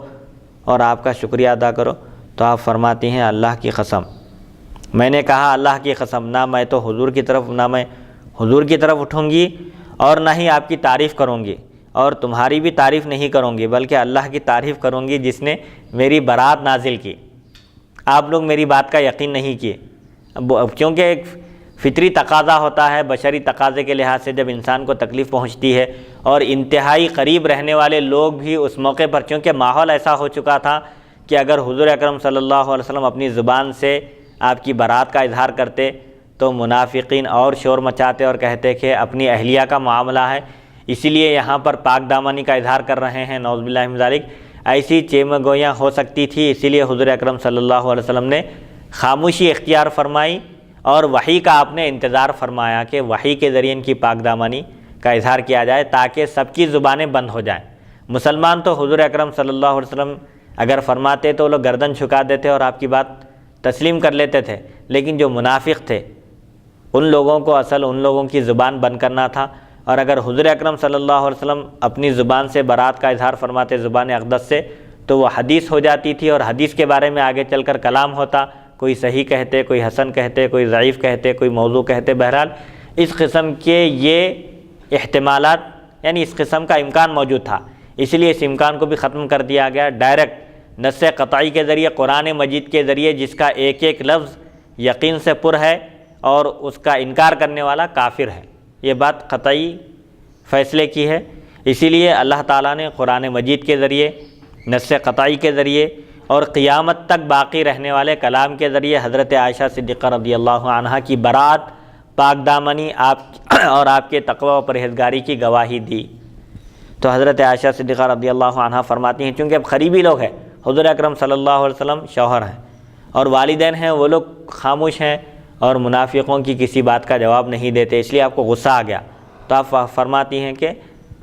اور آپ کا شکریہ ادا کرو، تو آپ فرماتی ہیں اللہ کی قسم، میں نے کہا اللہ کی قسم نہ میں تو حضور کی طرف اٹھوں گی اور نہ ہی آپ کی تعریف کروں گی، اور تمہاری بھی تعریف نہیں کروں گی، بلکہ اللہ کی تعریف کروں گی جس نے میری برات نازل کی۔ آپ لوگ میری بات کا یقین نہیں کیے، کیونکہ ایک فطری تقاضا ہوتا ہے، بشری تقاضے کے لحاظ سے جب انسان کو تکلیف پہنچتی ہے اور انتہائی قریب رہنے والے لوگ بھی اس موقع پر، کیونکہ ماحول ایسا ہو چکا تھا کہ اگر حضور اکرم صلی اللہ علیہ وسلم اپنی زبان سے آپ کی برات کا اظہار کرتے تو منافقین اور شور مچاتے اور کہتے کہ اپنی اہلیہ کا معاملہ ہے، اسی لیے یہاں پر پاک دامنی کا اظہار کر رہے ہیں، نعوذ باللہ من ذالک، ایسی چیم گویاں ہو سکتی تھی۔ اسی لیے حضور اکرم صلی اللہ علیہ وسلم نے خاموشی اختیار فرمائی اور وحی کا آپ نے انتظار فرمایا کہ وحی کے ذریعے ان کی پاک دامنی کا اظہار کیا جائے تاکہ سب کی زبانیں بند ہو جائیں۔ مسلمان تو حضور اکرم صلی اللہ علیہ وسلم اگر فرماتے تو لوگ گردن جھکا دیتے اور آپ کی بات تسلیم کر لیتے تھے، لیکن جو منافق تھے ان لوگوں کی زبان بند کرنا تھا، اور اگر حضور اکرم صلی اللہ علیہ وسلم اپنی زبان سے برات کا اظہار فرماتے زبان اقدس سے تو وہ حدیث ہو جاتی تھی، اور حدیث کے بارے میں آگے چل کر کلام ہوتا، کوئی صحیح کہتے، کوئی حسن کہتے، کوئی ضعیف کہتے، کوئی موضوع کہتے۔ بہرحال اس قسم کے یہ احتمالات، یعنی اس قسم کا امکان موجود تھا، اس لیے اس امکان کو بھی ختم کر دیا گیا۔ ڈائریکٹ نص قطعی کے ذریعے، قرآن مجید کے ذریعے، جس کا ایک ایک لفظ یقین سے پر ہے اور اس کا انکار کرنے والا کافر ہے۔ یہ بات قطعی فیصلے کی ہے، اسی لیے اللہ تعالیٰ نے قرآن مجید کے ذریعے، نص قطعی کے ذریعے اور قیامت تک باقی رہنے والے کلام کے ذریعے حضرت عائشہ صدیقہ رضی اللہ عنہا کی برات، پاک دامنی اور آپ کے تقوی و پرہیزگاری کی گواہی دی۔ تو حضرت عائشہ صدیقہ رضی اللہ عنہا فرماتی ہیں چونکہ اب قریبی لوگ ہیں، حضور اکرم صلی اللہ علیہ وسلم شوہر ہیں اور والدین ہیں، وہ لوگ خاموش ہیں اور منافقوں کی کسی بات کا جواب نہیں دیتے، اس لیے آپ کو غصہ آ گیا، تو آپ فرماتی ہیں کہ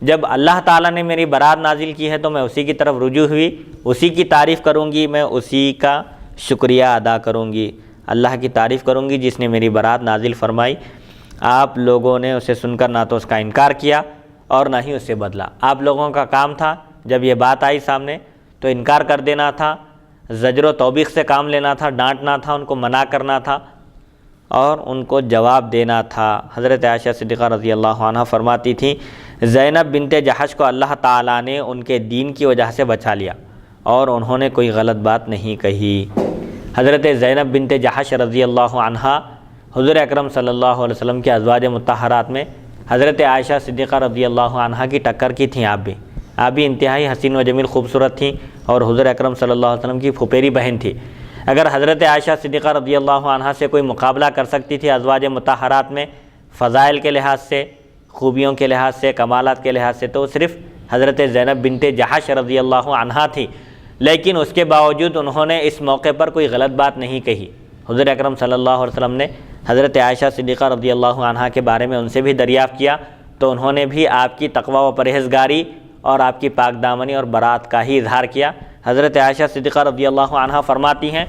جب اللہ تعالیٰ نے میری برات نازل کی ہے تو میں اسی کی طرف رجوع ہوئی، اسی کی تعریف کروں گی، میں اسی کا شکریہ ادا کروں گی، اللہ کی تعریف کروں گی جس نے میری برات نازل فرمائی۔ آپ لوگوں نے اسے سن کر نہ تو اس کا انکار کیا اور نہ ہی اسے بدلا۔ آپ لوگوں کا کام تھا جب یہ بات آئی سامنے تو انکار کر دینا تھا، زجر و توبیخ سے کام لینا تھا، ڈانٹنا تھا، ان کو منع کرنا تھا اور ان کو جواب دینا تھا۔ حضرت عائشہ صدیقہ رضی اللہ عنہ فرماتی تھیں زینب بنت جحش کو اللہ تعالیٰ نے ان کے دین کی وجہ سے بچا لیا اور انہوں نے کوئی غلط بات نہیں کہی۔ حضرت زینب بنت جحش رضی اللہ عنہا حضور اکرم صلی اللہ علیہ وسلم کے ازواج مطہرات میں حضرت عائشہ صدیقہ رضی اللہ عنہا کی ٹکر کی تھیں۔ آپ بھی انتہائی حسین و جمیل خوبصورت تھیں اور حضور اکرم صلی اللہ علیہ وسلم کی پھپھیری بہن تھی۔ اگر حضرت عائشہ صدیقہ رضی اللہ عنہا سے کوئی مقابلہ کر سکتی تھی ازواج مطہرات میں فضائل کے لحاظ سے، خوبیوں کے لحاظ سے، کمالات کے لحاظ سے، تو صرف حضرت زینب بنت جحش رضی اللہ عنہا تھی، لیکن اس کے باوجود انہوں نے اس موقع پر کوئی غلط بات نہیں کہی۔ حضور اکرم صلی اللہ علیہ وسلم نے حضرت عائشہ صدیقہ رضی اللہ عنہا کے بارے میں ان سے بھی دریافت کیا تو انہوں نے بھی آپ کی تقوی و پرہیزگاری اور آپ کی پاک دامنی اور برات کا ہی اظہار کیا۔ حضرت عائشہ صدیقہ رضی اللہ عنہا فرماتی ہیں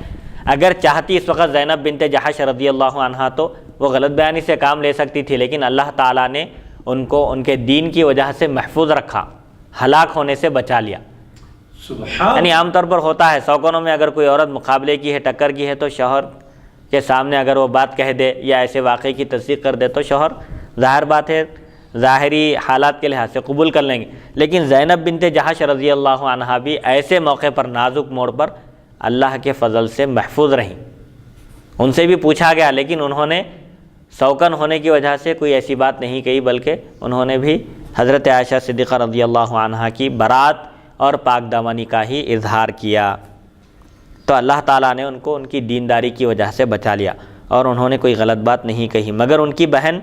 اگر چاہتی اس وقت زینب بنت جحش رضی اللہ عنہا تو وہ غلط بیانی سے کام لے سکتی تھی، لیکن اللہ تعالیٰ نے ان کو ان کے دین کی وجہ سے محفوظ رکھا، ہلاک ہونے سے بچا لیا۔ یعنی عام طور پر ہوتا ہے سوکنوں میں اگر کوئی عورت مقابلے کی ہے، ٹکر کی ہے تو شوہر کے سامنے اگر وہ بات کہہ دے یا ایسے واقعے کی تصدیق کر دے تو شوہر ظاہر بات ہے ظاہری حالات کے لحاظ سے قبول کر لیں گے، لیکن زینب بنت جحش رضی اللہ عنہا بھی ایسے موقع پر نازک موڑ پر اللہ کے فضل سے محفوظ رہیں۔ ان سے بھی پوچھا گیا لیکن انہوں نے سوکن ہونے کی وجہ سے کوئی ایسی بات نہیں کہی، بلکہ انہوں نے بھی حضرت عائشہ صدیقہ رضی اللہ عنہا کی برات اور پاک دامنی کا ہی اظہار کیا، تو اللہ تعالیٰ نے ان کو ان کی دینداری کی وجہ سے بچا لیا اور انہوں نے کوئی غلط بات نہیں کہی، مگر ان کی بہن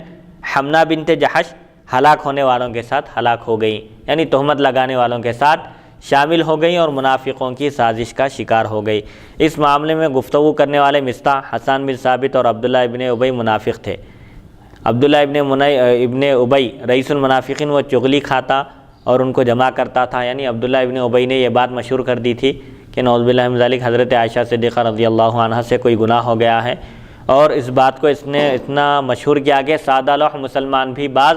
حمنہ بنت جحش ہلاک ہونے والوں کے ساتھ ہلاک ہو گئیں، یعنی تہمت لگانے والوں کے ساتھ شامل ہو گئیں اور منافقوں کی سازش کا شکار ہو گئی۔ اس معاملے میں گفتگو کرنے والے مصطح، حسان بن ثابت اور عبداللہ ابن ابی منافق تھے۔ عبداللہ ابن ابی رئیس المنافقین، وہ چغلی کھاتا اور ان کو جمع کرتا تھا، یعنی عبداللہ ابن ابی نے یہ بات مشہور کر دی تھی کہ نعوذ باللہ من ذالک حضرت عائشہ صدیقہ رضی اللہ عنہا سے کوئی گناہ ہو گیا ہے، اور اس بات کو اس نے اتنا مشہور کیا کہ سادہ لوح مسلمان بھی بعض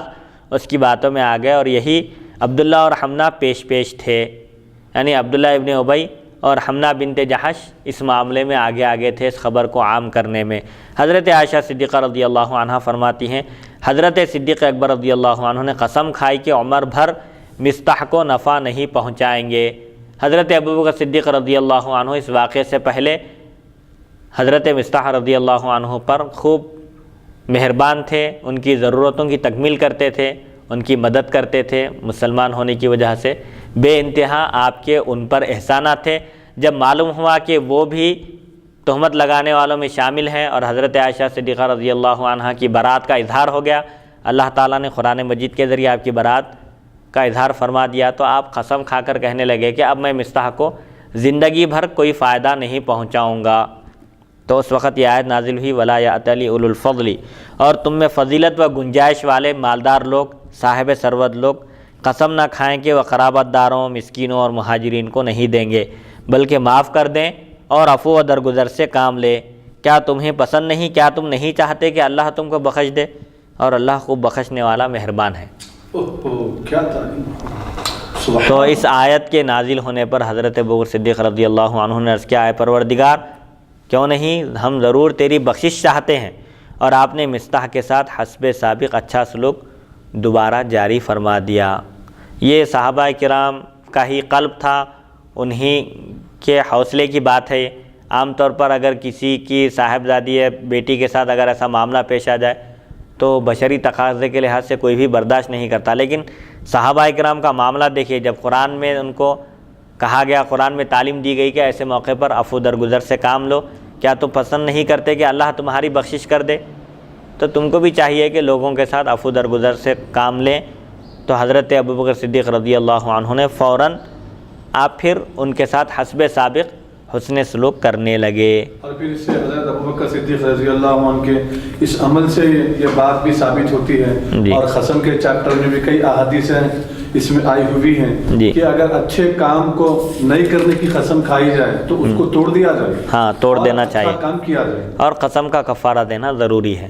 اس کی باتوں میں آ گئے، اور یہی عبداللہ اور حمنہ پیش تھے، یعنی عبداللہ ابن ابی اور حمنہ بنت جحش اس معاملے میں آگے تھے اس خبر کو عام کرنے میں۔ حضرت عائشہ صدیقہ رضی اللہ عنہا فرماتی ہیں حضرت صدیق اکبر رضی اللہ عنہ نے قسم کھائی کہ عمر بھر مصطح کو نفع نہیں پہنچائیں گے۔ حضرت ابوبکر صدیق رضی اللہ عنہ اس واقعے سے پہلے حضرت مصطح رضی اللہ عنہ پر خوب مہربان تھے، ان کی ضرورتوں کی تکمیل کرتے تھے، ان کی مدد کرتے تھے، مسلمان ہونے کی وجہ سے بے انتہا آپ کے ان پر احسانات تھے۔ جب معلوم ہوا کہ وہ بھی تہمت لگانے والوں میں شامل ہیں اور حضرت عائشہ صدیقہ رضی اللہ عنہا کی برات کا اظہار ہو گیا، اللہ تعالیٰ نے قرآن مجید کے ذریعے آپ کی برات کا اظہار فرما دیا، تو آپ قسم کھا کر کہنے لگے کہ اب میں مصطح کو زندگی بھر کوئی فائدہ نہیں پہنچاؤں گا۔ تو اس وقت یہ آیت نازل ہوئی وَلَا يَأْتَلِ أُولُو الْفَضْلِ، اور تم میں فضیلت و گنجائش والے مالدار لوگ، صاحب ثروت لوگ قسم نہ کھائیں کہ وہ قرابت داروں، مسکینوں اور مہاجرین کو نہیں دیں گے، بلکہ معاف کر دیں اور عفو و درگزر سے کام لے۔ کیا تمہیں پسند نہیں، کیا تم نہیں چاہتے کہ اللہ تم کو بخش دے؟ اور اللہ خوب بخشنے والا مہربان ہے۔ کیا تعلیم! تو اس آیت کے نازل ہونے پر حضرت ابوبکر صدیق رضی اللہ عنہ نے عرض کیا، اے پروردگار کیوں نہیں، ہم ضرور تیری بخشش چاہتے ہیں۔ اور آپ نے مصطح کے ساتھ حسب سابق اچھا سلوک دوبارہ جاری فرما دیا۔ یہ صحابہ کرام کا ہی قلب تھا، انہی کے حوصلے کی بات ہے۔ عام طور پر اگر کسی کی صاحبزادی ہے بیٹی کے ساتھ اگر ایسا معاملہ پیش آ جائے تو بشری تقاضے کے لحاظ سے کوئی بھی برداشت نہیں کرتا، لیکن صحابہ کرام کا معاملہ دیکھیے، جب قرآن میں ان کو کہا گیا، قرآن میں تعلیم دی گئی کہ ایسے موقع پر عفو درگزر سے کام لو، کیا تم پسند نہیں کرتے کہ اللہ تمہاری بخشش کر دے؟ تو تم کو بھی چاہیے کہ لوگوں کے ساتھ عفو درگزر سے کام لیں۔ تو حضرت ابوبکر صدیق رضی اللہ عنہ نے فوراً آپ پھر ان کے ساتھ حسب سابق حسن سلوک کرنے لگے۔ اور پھر اس سے حضرت ابوبکر صدیق رضی اللہ عنہ کے اس عمل سے یہ بات بھی ثابت ہوتی ہے، اور قسم کے چیپٹر میں بھی کئی احادیث ہیں اس میں آئی ہوئی ہیں کہ اگر اچھے کام کو نہیں کرنے کی قسم کھائی جائے تو اس کو توڑ دیا جائے، ہاں توڑ دینا چاہیے، اچھا کام کیا جائے، اور قسم کا کفارہ دینا ضروری ہے۔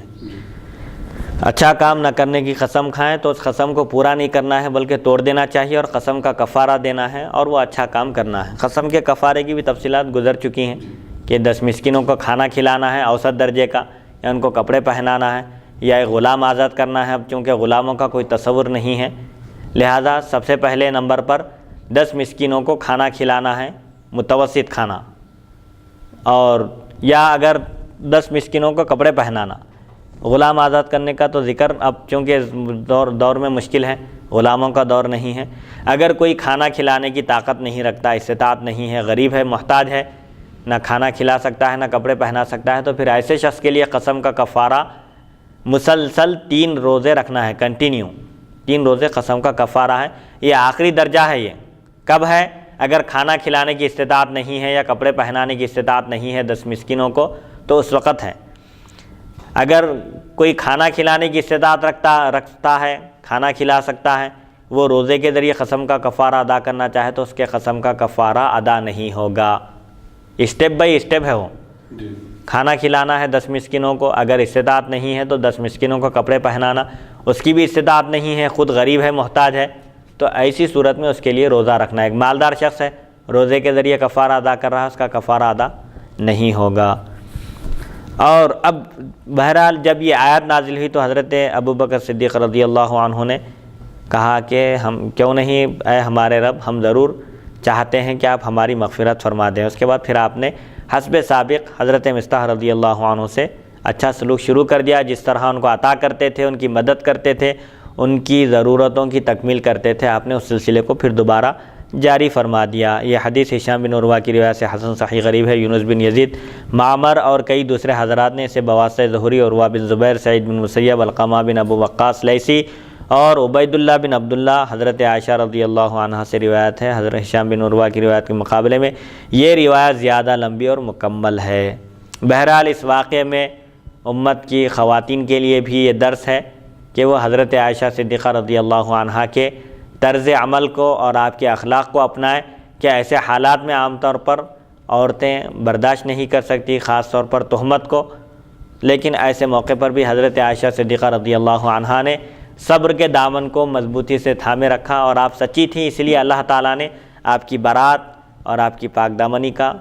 اچھا کام نہ کرنے کی قسم کھائیں تو اس قسم کو پورا نہیں کرنا ہے بلکہ توڑ دینا چاہیے، اور قسم کا کفارہ دینا ہے اور وہ اچھا کام کرنا ہے۔ قسم کے کفارے کی بھی تفصیلات گزر چکی ہیں کہ 10 مسکینوں کو کھانا کھلانا ہے اوسط درجے کا، یا ان کو کپڑے پہنانا ہے، یا ایک غلام آزاد کرنا ہے۔ اب چونکہ غلاموں کا کوئی تصور نہیں ہے، لہذا سب سے پہلے نمبر پر 10 مسکینوں کو کھانا کھلانا ہے، متوسط کھانا، اور یا اگر 10 مسکینوں کو کپڑے پہنانا۔ غلام آزاد کرنے کا تو ذکر اب چونکہ دور میں مشکل ہے، غلاموں کا دور نہیں ہے۔ اگر کوئی کھانا کھلانے کی طاقت نہیں رکھتا، استطاعت نہیں ہے، غریب ہے، محتاج ہے، نہ کھانا کھلا سکتا ہے نہ کپڑے پہنا سکتا ہے، تو پھر ایسے شخص کے لیے قسم کا کفارہ مسلسل 3 روزے رکھنا ہے، کنٹینیو 3 روزے قسم کا کفارہ ہے۔ یہ آخری درجہ ہے۔ یہ کب ہے؟ اگر کھانا کھلانے کی استطاعت نہیں ہے یا کپڑے پہنانے کی استطاعت نہیں ہے 10 مسکینوں کو، تو اس وقت ہے۔ اگر کوئی کھانا کھلانے کی استطاعت رکھتا ہے، کھانا کھلا سکتا ہے، وہ روزے کے ذریعے قسم کا کفارہ ادا کرنا چاہے تو اس کے قسم کا کفارہ ادا نہیں ہوگا۔ اسٹیپ بائی اسٹیپ ہے وہ۔ کھانا کھلانا ہے 10 مسکینوں کو، اگر استطاعت نہیں ہے تو 10 مسکینوں کو کپڑے پہنانا، اس کی بھی استطاعت نہیں ہے، خود غریب ہے، محتاج ہے، تو ایسی صورت میں اس کے لیے روزہ رکھنا ہے۔ ایک مالدار شخص ہے، روزے کے ذریعے کفارہ ادا کر رہا ہے، اس کا کفارہ ادا نہیں ہوگا۔ اور اب بہرحال جب یہ آیت نازل ہوئی تو حضرت ابوبکر صدیق رضی اللہ عنہ نے کہا کہ ہم کیوں نہیں، اے ہمارے رب، ہم ضرور چاہتے ہیں کہ آپ ہماری مغفرت فرما دیں۔ اس کے بعد پھر آپ نے حسب سابق حضرت مصطح رضی اللہ عنہ سے اچھا سلوک شروع کر دیا، جس طرح ان کو عطا کرتے تھے، ان کی مدد کرتے تھے، ان کی ضرورتوں کی تکمیل کرتے تھے، آپ نے اس سلسلے کو پھر دوبارہ جاری فرما دیا۔ یہ حدیث ہشام بن عروہ کی روایت سے حسن صحیح غریب ہے۔ یونس بن یزید، معمر اور کئی دوسرے حضرات نے اسے بواسطہ زہری، عروہ بن زبیر، سعید بن مسیب، علقمہ بن ابو وقاص لیثی اور عبید اللہ بن عبداللہ حضرت عائشہ رضی اللہ عنہا سے روایت ہے۔ حضرت ہشام بن عروہ کی روایت کے مقابلے میں یہ روایت زیادہ لمبی اور مکمل ہے۔ بہرحال اس واقعے میں امت کی خواتین کے لیے بھی یہ درس ہے کہ وہ حضرت عائشہ صدیقہ رضی اللہ عنہا کے طرز عمل کو اور آپ کے اخلاق کو اپنائیں کہ ایسے حالات میں عام طور پر عورتیں برداشت نہیں کر سکتی، خاص طور پر تہمت کو، لیکن ایسے موقع پر بھی حضرت عائشہ صدیقہ رضی اللہ عنہا نے صبر کے دامن کو مضبوطی سے تھامے رکھا، اور آپ سچی تھیں، اس لیے اللہ تعالیٰ نے آپ کی برات اور آپ کی پاک دامنی کا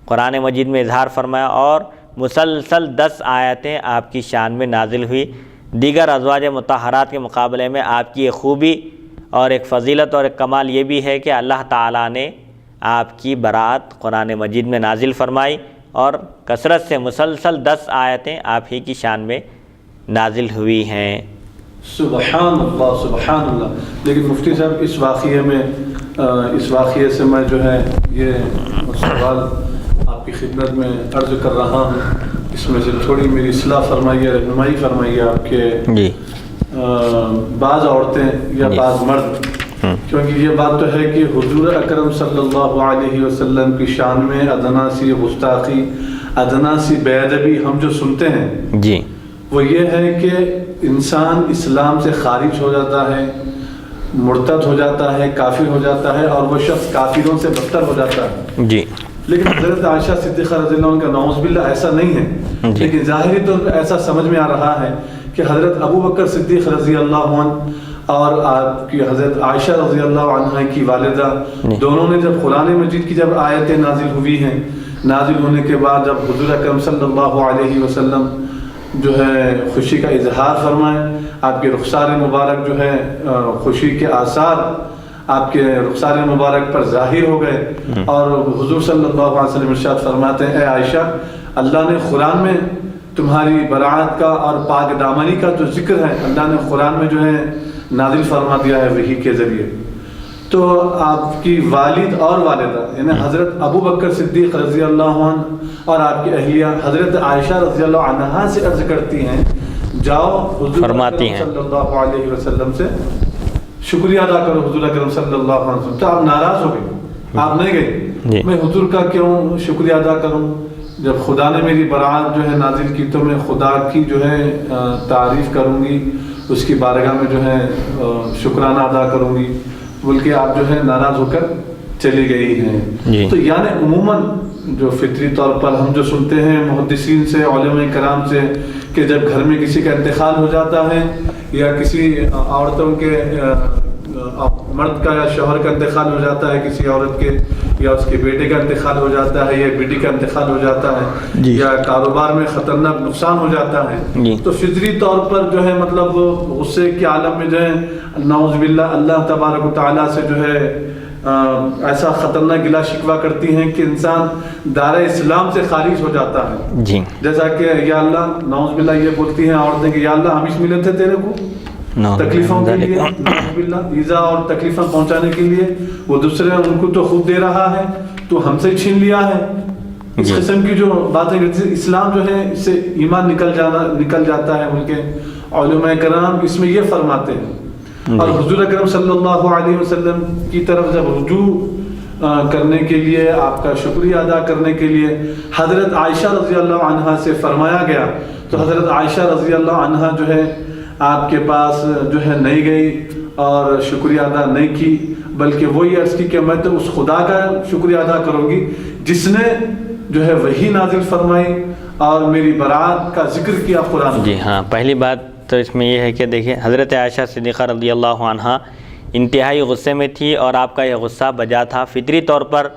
قرآن مجید میں اظہار فرمایا، اور مسلسل 10 آیتیں آپ کی شان میں نازل ہوئی۔ دیگر ازواج مطہرات کے مقابلے میں آپ کی ایک خوبی اور ایک فضیلت اور ایک کمال یہ بھی ہے کہ اللہ تعالیٰ نے آپ کی برات قرآن مجید میں نازل فرمائی، اور کثرت سے مسلسل 10 آیتیں آپ ہی کی شان میں نازل ہوئی ہیں۔ سبحان اللہ سبحان اللہ۔ لیکن مفتی صاحب اس واقعے سے میں جو ہے یہ سوال آپ کی خدمت میں عرض کر رہا ہوں، اس میں سے تھوڑی میری اصلاح فرمائیے، رہنمائی فرمائیے آپ کے جی۔ بعض عورتیں یا بعض مرد، کیونکہ یہ بات تو ہے کہ حضور اکرم صلی اللہ علیہ وسلم کی شان میں ادنا سی گستاخی، ادنا سی بے ادبی ہم جو سنتے ہیں جی، وہ یہ ہے کہ انسان اسلام سے خارج ہو جاتا ہے، مرتد ہو جاتا ہے، کافر ہو جاتا ہے، اور وہ شخص کافروں سے بدتر ہو جاتا ہے۔ جی، لیکن حضرت عائشہ صدیقہ رضی اللہ عنہ کا نعوذ باللہ ایسا نہیں ہے، لیکن ظاہری طور پر ایسا سمجھ میں آ رہا ہے کہ حضرت ابوبکر صدیق رضی اللہ عنہ اور آپ کی حضرت عائشہ رضی اللہ عنہ کی والدہ دونوں نے جب قرآن مجید کی جب آیتیں نازل ہوئی ہیں، نازل ہونے کے بعد جب حضور اکرم صلی اللہ علیہ وسلم جو ہے خوشی کا اظہار فرمائیں، آپ کے رخسار مبارک جو ہے خوشی کے آثار آپ کے رخسار مبارک پر ظاہر ہو گئے، اور حضور صلی اللہ علیہ وسلم ارشاد فرماتے ہیں اے عائشہ، اللہ نے قرآن میں تمہاری براعت کا اور پاک دامنی کا جو ذکر ہے اللہ نے قرآن میں جو ہے نازل فرما دیا ہے وحی کے ذریعے۔ تو آپ کی والد اور والدہ یعنی حضرت ابو بکر صدیق رضی اللہ عنہ اور آپ کی اہلیہ حضرت عائشہ رضی اللہ عنہا سے عرض کرتی ہیں، جاؤ حضور فرماتی ہیں صلی اللہ علیہ وسلم سے شکریہ ادا کرو حضور اکرم صلی اللہ علیہ وسلم۔ تو آپ ناراض ہو گئے، آپ نہیں گئے، میں حضور کا کیوں شکریہ ادا کروں؟ جب خدا نے میری برات جو ہے نازل کی تو میں خدا کی جو ہے تعریف کروں گی، اس کی بارگاہ میں جو ہے شکرانہ ادا کروں گی، بلکہ آپ جو ہے ناراض ہو کر چلی گئی ہیں۔ تو یعنی عموماً جو فطری طور پر ہم جو سنتے ہیں محدثین سے، علماء کرام سے، کہ جب گھر میں کسی کا انتقال ہو جاتا ہے یا کسی عورتوں کے مرد کا یا شوہر کا انتقال ہو جاتا ہے کسی عورت کے، یا اس کے بیٹے کا انتقال ہو جاتا ہے یا بیٹی کا انتقال ہو جاتا ہے، یا کاروبار میں خطرناک نقصان ہو جاتا ہے، تو فطری طور پر جو ہے مطلب غصے کے عالم میں جو ہے نعوذ باللہ اللہ تبارک و تعالیٰ سے جو ہے ایسا خطرناک گلا شکوہ کرتی ہیں کہ انسان دار اسلام سے خارج ہو جاتا ہے۔ جیسا کہ یا اللہ نعوذ باللہ یہ بولتی ہیں عورتیں کہ یا اللہ ہم اس ملے تھے تیرے کو تکلیفوں کے لیے، نعوذ باللہ ایذا اور تکلیفیں پہنچانے کے لیے، وہ دوسرے ان کو تو خود دے رہا ہے، تو ہم سے چھین لیا ہے۔ اس قسم کی جو باتیں اسلام جو ہے اس سے ایمان نکل جاتا ہے۔ ان کے علماء کرام اس میں یہ فرماتے ہیں، اور حضور اکرم صلی اللہ علیہ وسلم کی طرف جب رجوع کرنے کے لیے، آپ کا شکریہ ادا کرنے کے لیے حضرت عائشہ رضی اللہ عنہا سے فرمایا گیا، تو حضرت عائشہ رضی اللہ عنہا جو ہے آپ کے پاس جو ہے نہیں گئی اور شکریہ ادا نہیں کی، بلکہ وہی عرض کی کہ میں تو اس خدا کا شکریہ ادا کروں گی جس نے جو ہے وحی نازل فرمائی اور میری برات کا ذکر کیا قرآن۔ جی ہاں، پہلی بات تو اس میں یہ ہے کہ دیکھیں حضرت عائشہ صدیقہ رضی اللہ عنہا انتہائی غصے میں تھی، اور آپ کا یہ غصہ بجا تھا۔ فطری طور پر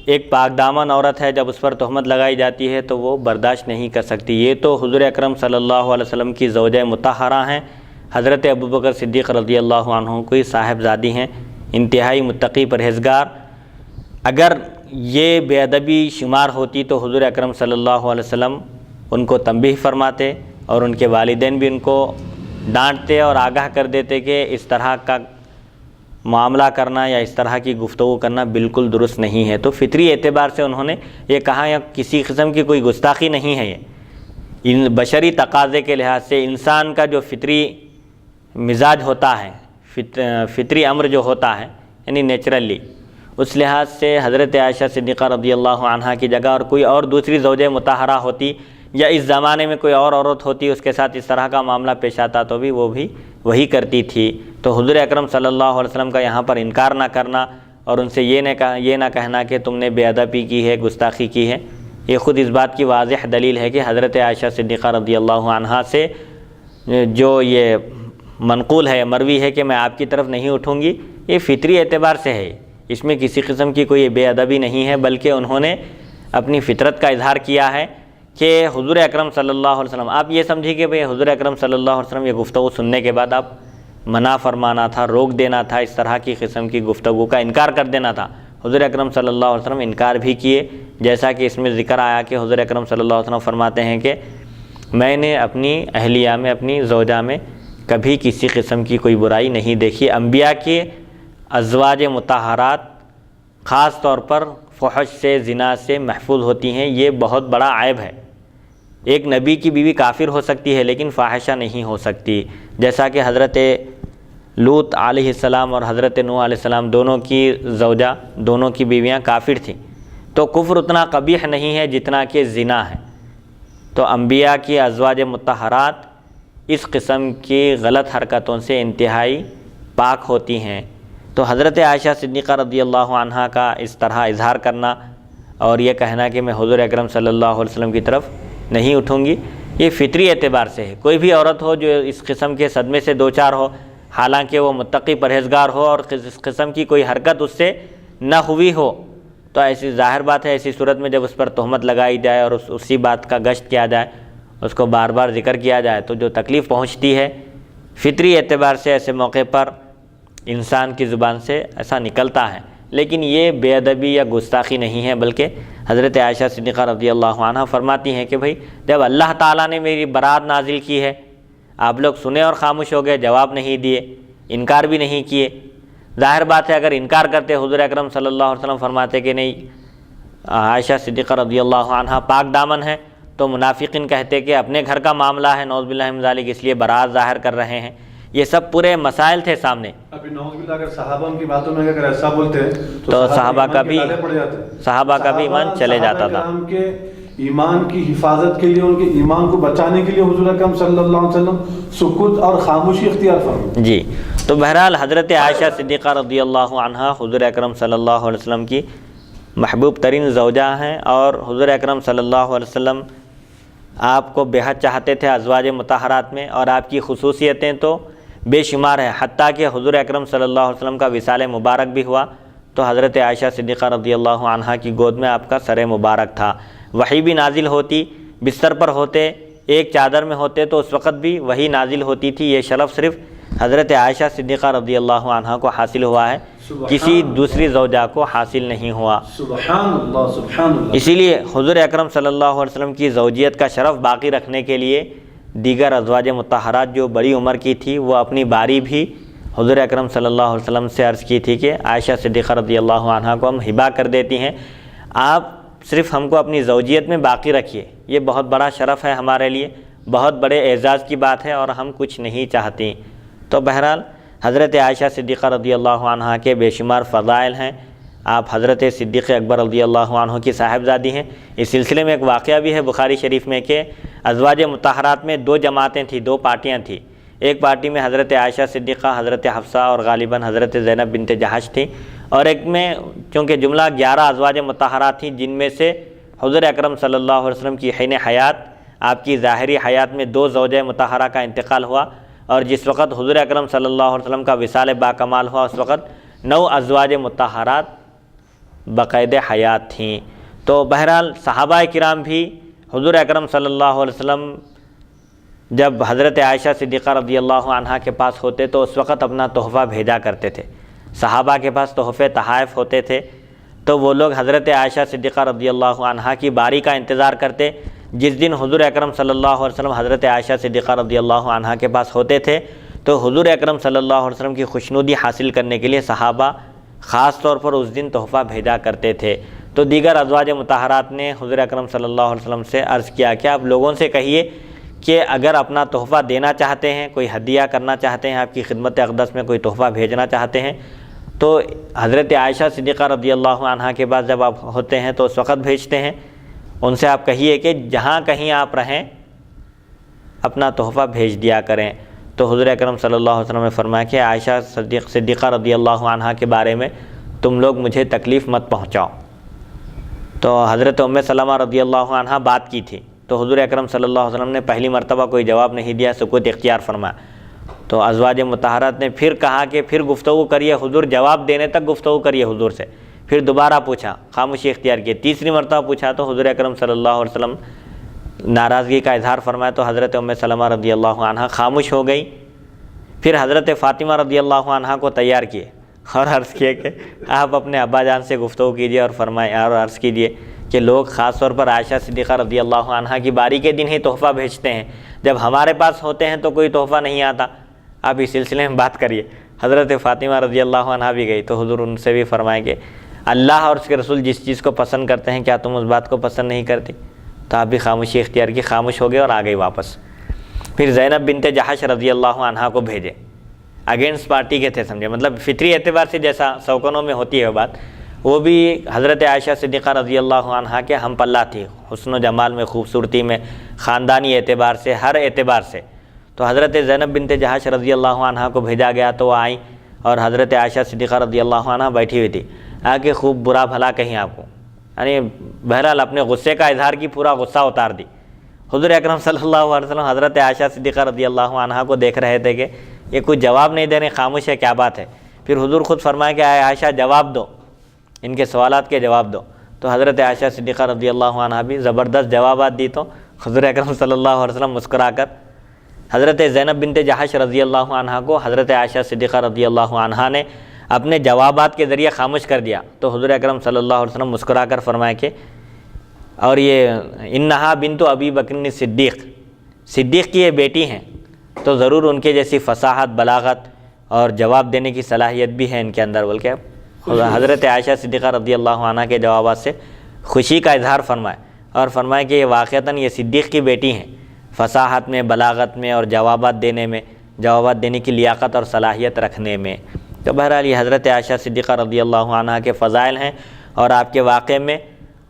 ایک پاک دامن عورت ہے، جب اس پر تہمت لگائی جاتی ہے تو وہ برداشت نہیں کر سکتی۔ یہ تو حضور اکرم صلی اللہ علیہ وسلم کی زوجہ مطہرہ ہیں، حضرت ابوبکر صدیق رضی اللہ عنہ کوئی صاحبزادی ہیں، انتہائی متقی پرہیزگار۔ اگر یہ بے ادبی شمار ہوتی تو حضور اکرم صلی اللہ علیہ وسلم ان کو تنبیہ فرماتے، اور ان کے والدین بھی ان کو ڈانٹتے اور آگاہ کر دیتے کہ اس طرح کا معاملہ کرنا یا اس طرح کی گفتگو کرنا بالکل درست نہیں ہے۔ تو فطری اعتبار سے انہوں نے یہ کہا، یا کسی قسم کی کوئی گستاخی نہیں ہے، یہ بشری تقاضے کے لحاظ سے انسان کا جو فطری مزاج ہوتا ہے، فطری امر جو ہوتا ہے یعنی نیچرلی، اس لحاظ سے حضرت عائشہ صدیقہ رضی اللہ عنہا کی جگہ اور کوئی اور دوسری زوجہ مطہرہ ہوتی، یا اس زمانے میں کوئی اور عورت ہوتی اس کے ساتھ اس طرح کا معاملہ پیش آتا تو بھی وہ بھی وہی کرتی تھی۔ تو حضور اکرم صلی اللہ علیہ وسلم کا یہاں پر انکار نہ کرنا اور ان سے یہ نہ کہنا کہ تم نے بے ادبی کی ہے، گستاخی کی ہے، یہ خود اس بات کی واضح دلیل ہے کہ حضرت عائشہ صدیقہ رضی اللہ عنہا سے جو یہ منقول ہے، مروی ہے کہ میں آپ کی طرف نہیں اٹھوں گی، یہ فطری اعتبار سے ہے، اس میں کسی قسم کی کوئی بے ادبی نہیں ہے، بلکہ انہوں نے اپنی فطرت کا اظہار کیا ہے کہ حضور اکرم صلی اللہ علیہ وسلم، آپ یہ سمجھیے کہ بھئی حضور اکرم صلی اللہ علیہ وسلم یہ گفتگو سننے کے بعد آپ منع فرمانا تھا، روک دینا تھا، اس طرح کی قسم کی گفتگو کا انکار کر دینا تھا۔ حضور اکرم صلی اللہ علیہ وسلم انکار بھی کیے، جیسا کہ اس میں ذکر آیا کہ حضور اکرم صلی اللہ علیہ وسلم فرماتے ہیں کہ میں نے اپنی اہلیہ میں، اپنی زوجہ میں کبھی کسی قسم کی کوئی برائی نہیں دیکھی۔ انبیاء کے ازواج مطہرات خاص طور پر فحش سے، زنا سے محفوظ ہوتی ہیں، یہ بہت بڑا عیب ہے۔ ایک نبی کی بیوی کافر ہو سکتی ہے لیکن فاحشہ نہیں ہو سکتی، جیسا کہ حضرت لوط علیہ السلام اور حضرت نوح علیہ السلام دونوں کی زوجہ، دونوں کی بیویاں کافر تھیں، تو کفر اتنا قبیح نہیں ہے جتنا کہ زنا ہے۔ تو انبیاء کی ازواج مطہرات اس قسم کی غلط حرکتوں سے انتہائی پاک ہوتی ہیں۔ تو حضرت عائشہ صدیقہ رضی اللہ عنہا کا اس طرح اظہار کرنا اور یہ کہنا کہ میں حضور اکرم صلی اللہ علیہ وسلم کی طرف نہیں اٹھوں گی، یہ فطری اعتبار سے ہے۔ کوئی بھی عورت ہو جو اس قسم کے صدمے سے دوچار ہو، حالانکہ وہ متقی پرہیزگار ہو اور اس قسم کی کوئی حرکت اس سے نہ ہوئی ہو، تو ایسی ظاہر بات ہے ایسی صورت میں جب اس پر تہمت لگائی جائے اور اسی بات کا گشت کیا جائے، اس کو بار بار ذکر کیا جائے، تو جو تکلیف پہنچتی ہے، فطری اعتبار سے ایسے موقع پر انسان کی زبان سے ایسا نکلتا ہے، لیکن یہ بے ادبی یا گستاخی نہیں ہے، بلکہ حضرت عائشہ صدیقہ رضی اللہ عنہ فرماتی ہیں کہ بھئی جب اللہ تعالیٰ نے میری برات نازل کی ہے، آپ لوگ سنے اور خاموش ہو گئے، جواب نہیں دیے، انکار بھی نہیں کیے۔ ظاہر بات ہے اگر انکار کرتے حضور اکرم صلی اللہ علیہ وسلم فرماتے کہ نہیں عائشہ صدیقہ رضی اللہ عنہ پاک دامن ہے، تو منافقین کہتے کہ اپنے گھر کا معاملہ ہے نعوذ باللہ من ذالک، اس لیے برات ظاہر کر رہے ہیں۔ یہ سب پورے مسائل تھے سامنے۔ ابھی نعوذ باللہ اگر صحابہ ان کی باتوں میں اگر ایسا بولتے ہیں تو صحابہ کا بھی ایمان چلے جاتا تھا۔ صحابہ کے ایمان کی حفاظت کے لیے، ان کے ایمان کو بچانے کے لیے حضور اکرم صلی اللہ علیہ وسلم سکوت اور خاموشی اختیار فرمائے۔ جی، تو بہرحال حضرت عائشہ صدیقہ رضی اللہ عنہا حضور اکرم صلی اللہ علیہ وسلم کی محبوب ترین زوجہ ہیں، اور حضور اکرم صلی اللہ علیہ وسلم آپ کو بے حد چاہتے تھے ازواج مطہرات میں، اور آپ کی خصوصیتیں تو بے شمار ہیں، حتیٰ کہ حضور اکرم صلی اللہ علیہ وسلم کا وصال مبارک بھی ہوا تو حضرت عائشہ صدیقہ رضی اللہ عنہا کی گود میں آپ کا سر مبارک تھا۔ وحی بھی نازل ہوتی، بستر پر ہوتے، ایک چادر میں ہوتے تو اس وقت بھی وحی نازل ہوتی تھی۔ یہ شرف صرف حضرت عائشہ صدیقہ رضی اللہ عنہا کو حاصل ہوا ہے، کسی دوسری زوجہ کو حاصل نہیں ہوا۔ سبحان اللہ، سبحان اللہ۔ اسی لیے حضور اکرم صلی اللہ علیہ وسلم کی زوجیت کا شرف باقی رکھنے کے لیے دیگر ازواج مطہرات جو بڑی عمر کی تھی وہ اپنی باری بھی حضور اکرم صلی اللہ علیہ وسلم سے عرض کی تھی کہ عائشہ صدیقہ رضی اللہ عنہا کو ہم ہبہ کر دیتی ہیں، آپ صرف ہم کو اپنی زوجیت میں باقی رکھیے۔ یہ بہت بڑا شرف ہے ہمارے لیے، بہت بڑے اعزاز کی بات ہے، اور ہم کچھ نہیں چاہتی۔ تو بہرحال حضرت عائشہ صدیقہ رضی اللہ عنہا کے بے شمار فضائل ہیں۔ آپ حضرت صدیق اکبر رضی اللہ عنہ کی صاحبزادی ہیں۔ اس سلسلے میں ایک واقعہ بھی ہے بخاری شریف میں کہ ازواج مطہرات میں دو جماعتیں تھیں، دو پارٹیاں تھیں۔ ایک پارٹی میں حضرت عائشہ صدیقہ، حضرت حفصہ اور غالباً حضرت زینب بنت جحش تھیں، اور ایک میں چونکہ جملہ 11 ازواج مطہرات تھیں، جن میں سے حضور اکرم صلی اللہ علیہ وسلم کی حین حیات، آپ کی ظاہری حیات میں 2 زوجہ مطہرہ کا انتقال ہوا، اور جس وقت حضور اکرم صلی اللہ علیہ وسلم کا وصال باکمال ہوا اس وقت 9 ازواج مطہرات بقید حیات تھیں۔ تو بہرحال صحابہ کرام بھی حضور اکرم صلی اللہ علیہ وسلم جب حضرت عائشہ صدیقہ رضی اللہ عنہا کے پاس ہوتے تو اس وقت اپنا تحفہ بھیجا کرتے تھے۔ صحابہ کے پاس تحفے تحائف ہوتے تھے تو وہ لوگ حضرت عائشہ صدیقہ رضی اللہ عنہا کی باری کا انتظار کرتے۔ جس دن حضور اکرم صلی اللہ علیہ وسلم حضرت عائشہ صدیقہ رضی اللہ عنہا کے پاس ہوتے تھے تو حضور اکرم صلی اللہ علیہ وسلم کی خوشنودی حاصل کرنے کے لیے صحابہ خاص طور پر اس دن تحفہ بھیجا کرتے تھے۔ تو دیگر ازواج مطہرات نے حضور اکرم صلی اللہ علیہ وسلم سے عرض کیا کہ آپ لوگوں سے کہیے کہ اگر اپنا تحفہ دینا چاہتے ہیں، کوئی ہدیہ کرنا چاہتے ہیں، آپ کی خدمت اقدس میں کوئی تحفہ بھیجنا چاہتے ہیں تو حضرت عائشہ صدیقہ رضی اللہ عنہا کے بعد جب آپ ہوتے ہیں تو اس وقت بھیجتے ہیں، ان سے آپ کہیے کہ جہاں کہیں آپ رہیں اپنا تحفہ بھیج دیا کریں۔ تو حضور اکرم صلی اللہ علیہ وسلم نے فرمایا کہ عائشہ صدیقہ رضی اللہ عنہا کے بارے میں تم لوگ مجھے تکلیف مت پہنچاؤ۔ تو حضرت ام سلمہ رضی اللہ عنہا بات کی تھی تو حضور اکرم صلی اللہ علیہ وسلم نے پہلی مرتبہ کوئی جواب نہیں دیا، سکوت اختیار فرمایا۔ تو ازواج مطہرات نے پھر کہا کہ پھر گفتگو کریے حضور، جواب دینے تک گفتگو کریے حضور سے۔ پھر دوبارہ پوچھا، خاموشی اختیار کی۔ تیسری مرتبہ پوچھا تو حضور اکرم صلی اللہ علیہ وسلم ناراضگی کا اظہار فرمایا تو حضرت ام سلمہ رضی اللہ عنہا خاموش ہو گئی۔ پھر حضرت فاطمہ رضی اللہ عنہا کو تیار کیے اور عرض کیے کہ آپ اپنے ابا جان سے گفتگو کیجیے اور فرمائے اور عرض کیجیے کہ لوگ خاص طور پر عائشہ صدیقہ رضی اللہ عنہا کی باری کے دن ہی تحفہ بھیجتے ہیں، جب ہمارے پاس ہوتے ہیں تو کوئی تحفہ نہیں آتا، آپ اس سلسلے میں بات کریے۔ حضرت فاطمہ رضی اللہ عنہا بھی گئی تو حضور ان سے بھی فرمائے کہ اللہ اور اس کے رسول جس چیز کو پسند کرتے ہیں کیا تم اس بات کو پسند نہیں کرتی؟ تو آپ بھی خاموشی اختیار کی، خاموش ہو گئے اور آ گئی واپس۔ پھر زینب بنت جحش رضی اللہ عنہا کو بھیجے، اگینسٹ پارٹی کے تھے سمجھے، مطلب فطری اعتبار سے جیسا سوکنوں میں ہوتی ہے وہ بات، وہ بھی حضرت عائشہ صدیقہ رضی اللہ عنہا کے ہم پلہ تھی، حسن و جمال میں، خوبصورتی میں، خاندانی اعتبار سے، ہر اعتبار سے۔ تو حضرت زینب بنت جحش رضی اللہ عنہا کو بھیجا گیا تو وہ آئیں اور حضرت عائشہ صدیقہ رضی اللہ عنہا بیٹھی ہوئی تھی، آ کے خوب برا بھلا کہیں آپ کو، یعنی بہرحال اپنے غصے کا اظہار کی، پورا غصہ اتار دی۔ حضور اکرم صلی اللہ علیہ وسلم حضرت عائشہ صدیقہ رضی اللہ عنہا کو دیکھ رہے تھے کہ یہ کوئی جواب نہیں دے رہے، خاموش ہے، کیا بات ہے؟ پھر حضور خود فرمایا کہ عائشہ جواب دو، ان کے سوالات کے جواب دو۔ تو حضرت عائشہ صدیقہ رضی اللہ عنہا بھی زبردست جوابات دی تو حضور اکرم صلی اللہ علیہ وسلم مسکرا کر حضرت زینب بنت جحش رضی اللہ عنہ کو حضرت عائشہ صدیقہ رضی اللہ عنہا نے اپنے جوابات کے ذریعے خاموش کر دیا، تو حضور اکرم صلی اللہ علیہ وسلم مسکرا کر فرمایا کہ اور یہ انہا بنت ابی بکر صدیق کی یہ بیٹی ہیں، تو ضرور ان کے جیسی فصاحت، بلاغت اور جواب دینے کی صلاحیت بھی ہے ان کے اندر، بلکہ حضرت عائشہ صدیقہ رضی اللہ عنہ کے جوابات سے خوشی کا اظہار فرمایا اور فرمایا کہ یہ واقعتاً یہ صدیق کی بیٹی ہیں، فصاحت میں، بلاغت میں اور جوابات دینے کی لیاقت اور صلاحیت رکھنے میں۔ تو بہرحال یہ حضرت عائشہ صدیقہ رضی اللہ عنہ کے فضائل ہیں، اور آپ کے واقعے میں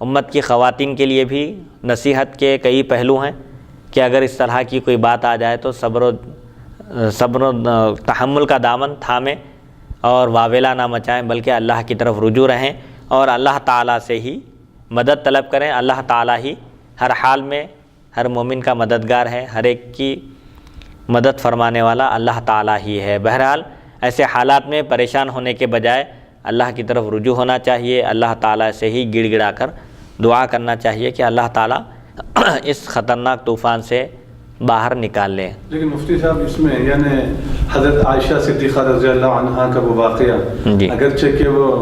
امت کی خواتین کے لیے بھی نصیحت کے کئی پہلو ہیں کہ اگر اس طرح کی کوئی بات آ جائے تو صبر و تحمل کا دامن تھامیں اور واویلا نہ مچائیں، بلکہ اللہ کی طرف رجوع رہیں اور اللہ تعالیٰ سے ہی مدد طلب کریں۔ اللہ تعالیٰ ہی ہر حال میں ہر مومن کا مددگار ہے، ہر ایک کی مدد فرمانے والا اللہ تعالیٰ ہی ہے۔ بہرحال ایسے حالات میں پریشان ہونے کے بجائے اللہ کی طرف رجوع ہونا چاہیے، اللہ تعالیٰ سے ہی گڑ گڑا کر دعا کرنا چاہیے کہ اللہ تعالیٰ اس خطرناک طوفان سے باہر نکال لیں۔ لیکن مفتی صاحب اس میں یعنی حضرت عائشہ صدیقہ رضی اللہ عنہا کا وہ واقعہ اگرچہ کہ وہ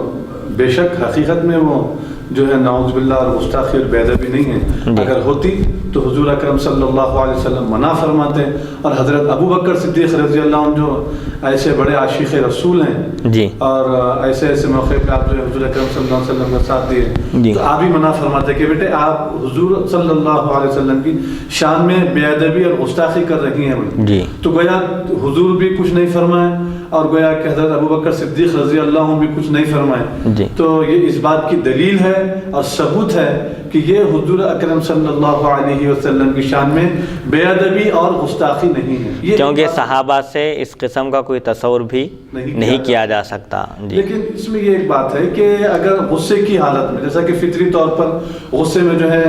بے شک حقیقت میں وہ جو ہے نعوذ باللہ اور گستاخی اور بے ادبی نہیں ہے، اگر ہوتی تو حضور اکرم صلی اللہ علیہ وسلم منع فرماتے، اور حضرت ابو بکر صدیق رضی اللہ عنہ جو ایسے بڑے عاشق رسول ہیں اور ایسے موقع پہ آپ جو ہے حضور اکرم صلی اللہ علیہ وسلم کا ساتھ دیے، تو آپ بھی منع فرماتے کہ بیٹے آپ حضور صلی اللہ علیہ وسلم کی شان میں بے ادبی اور گستاخی کر رہی ہیں، تو گویا حضور بھی کچھ نہیں فرمائے اور گویا کہ حضرت ابو بکر صدیق رضی اللہ عنہ بھی کچھ نہیں فرمائے، تو یہ اس بات کی دلیل ہے اور ثبوت ہے کہ یہ حضور اکرم صلی اللہ علیہ وسلم کی شان میں بے ادبی اور گستاخی نہیں ہے، کیونکہ صحابہ سے اس قسم کا کوئی تصور بھی نہیں کیا جا سکتا۔ لیکن اس میں یہ ایک بات ہے کہ اگر غصے کی حالت میں، جیسا کہ فطری طور پر غصے میں جو ہے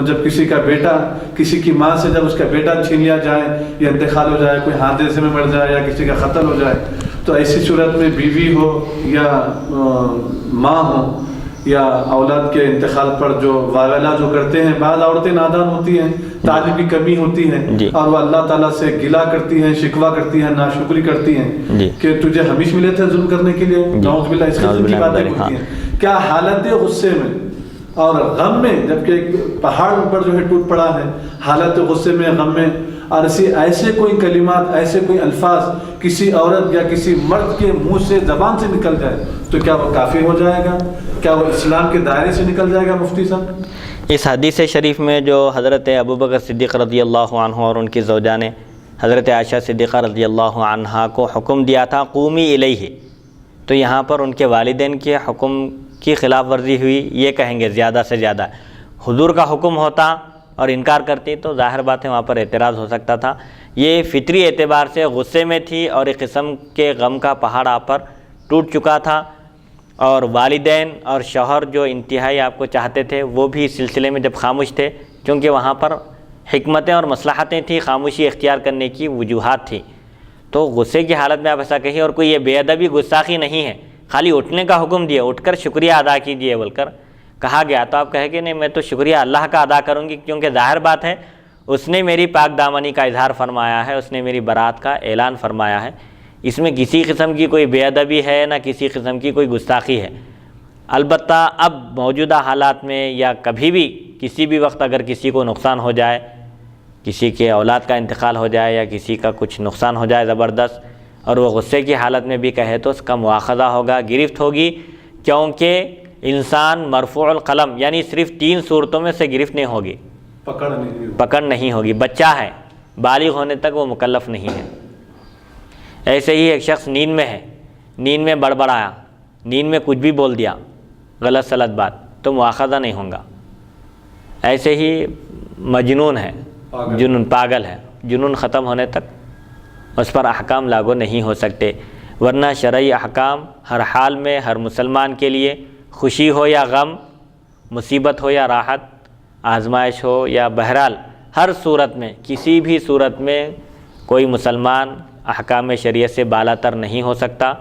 جب کسی کا بیٹا کسی کی ماں سے جب اس کا بیٹا چھین لیا جائے یا انتقال ہو جائے، کوئی حادثے میں مر جائے یا کسی کا قتل ہو جائے، تو ایسی صورت میں بیوی ہو یا ماں ہو یا اولاد کے انتقال پر جو واویلا جو کرتے ہیں، بعض عورتیں نادان ہوتی ہیں، تعلیم کی کمی ہوتی ہے اور وہ اللہ تعالیٰ سے گلہ کرتی ہیں، شکوہ کرتی ہیں، ناشکری کرتی ہیں کہ تجھے ہمیش ملے تھے ظلم کرنے کے لیے، نعوذ باللہ اس قسم کی باتیں ہوتی ہیں۔ کیا حالت غصے میں اور غم میں، جبکہ ایک پہاڑ اوپر جو ہے ٹوٹ پڑا ہے، حالت غصے میں، غم میں، اور ایسے کوئی کلمات، ایسے کوئی الفاظ کسی عورت یا کسی مرد کے منہ سے، زبان سے نکل جائے تو کیا وہ کافر ہو جائے گا؟ کیا وہ اسلام کے دائرے سے نکل جائے گا مفتی صاحب؟ اس حدیث شریف میں جو حضرت ابو بکر صدیق رضی اللہ عنہ اور ان کی زوجہ نے حضرت عائشہ صدیقہ رضی اللہ عنہا کو حکم دیا تھا قومی الیہ، تو یہاں پر ان کے والدین کے حکم کی خلاف ورزی ہوئی، یہ کہیں گے زیادہ سے زیادہ۔ حضور کا حکم ہوتا اور انکار کرتی تو ظاہر بات ہے وہاں پر اعتراض ہو سکتا تھا۔ یہ فطری اعتبار سے غصے میں تھی اور ایک قسم کے غم کا پہاڑ آپ پر ٹوٹ چکا تھا، اور والدین اور شوہر جو انتہائی آپ کو چاہتے تھے وہ بھی اس سلسلے میں جب خاموش تھے، کیونکہ وہاں پر حکمتیں اور مصلحتیں تھیں، خاموشی اختیار کرنے کی وجوہات تھی، تو غصے کی حالت میں آپ ایسا کہیں، اور کوئی یہ بے ادبی گستاخی نہیں ہے، خالی اٹھنے کا حکم دیا، اٹھ کر شکریہ ادا کیجیے بول کر کہا گیا، تو آپ کہیں گے نہیں میں تو شکریہ اللہ کا ادا کروں گی، کیونکہ ظاہر بات ہے اس نے میری پاک دامنی کا اظہار فرمایا ہے، اس نے میری برات کا اعلان فرمایا ہے، اس میں کسی قسم کی کوئی بے ادبی ہے نہ کسی قسم کی کوئی گستاخی ہے۔ البتہ اب موجودہ حالات میں یا کبھی بھی کسی بھی وقت اگر کسی کو نقصان ہو جائے، کسی کے اولاد کا انتقال ہو جائے یا کسی کا کچھ نقصان ہو جائے زبردست، اور وہ غصے کی حالت میں بھی کہے تو اس کا مواخذہ ہوگا، گرفت ہوگی، کیونکہ انسان مرفوع القلم یعنی صرف 3 صورتوں میں سے گرفت نہیں ہوگی، پکڑ نہیں ہوگی، بچہ ہے، بالغ ہونے تک وہ مکلف نہیں ہے۔ ایسے ہی ایک شخص نیند میں ہے، نیند میں بڑبڑایا، نیند میں کچھ بھی بول دیا غلط سلط بات تو مواخذہ نہیں ہوگا۔ ایسے ہی مجنون ہے، جنون پاگل ہے، جنون ختم ہونے تک اس پر احکام لاگو نہیں ہو سکتے، ورنہ شرعی احکام ہر حال میں ہر مسلمان کے لیے، خوشی ہو یا غم، مصیبت ہو یا راحت، آزمائش ہو یا بہرحال، ہر صورت میں کسی بھی صورت میں کوئی مسلمان احکام شریعت سے بالاتر نہیں ہو سکتا،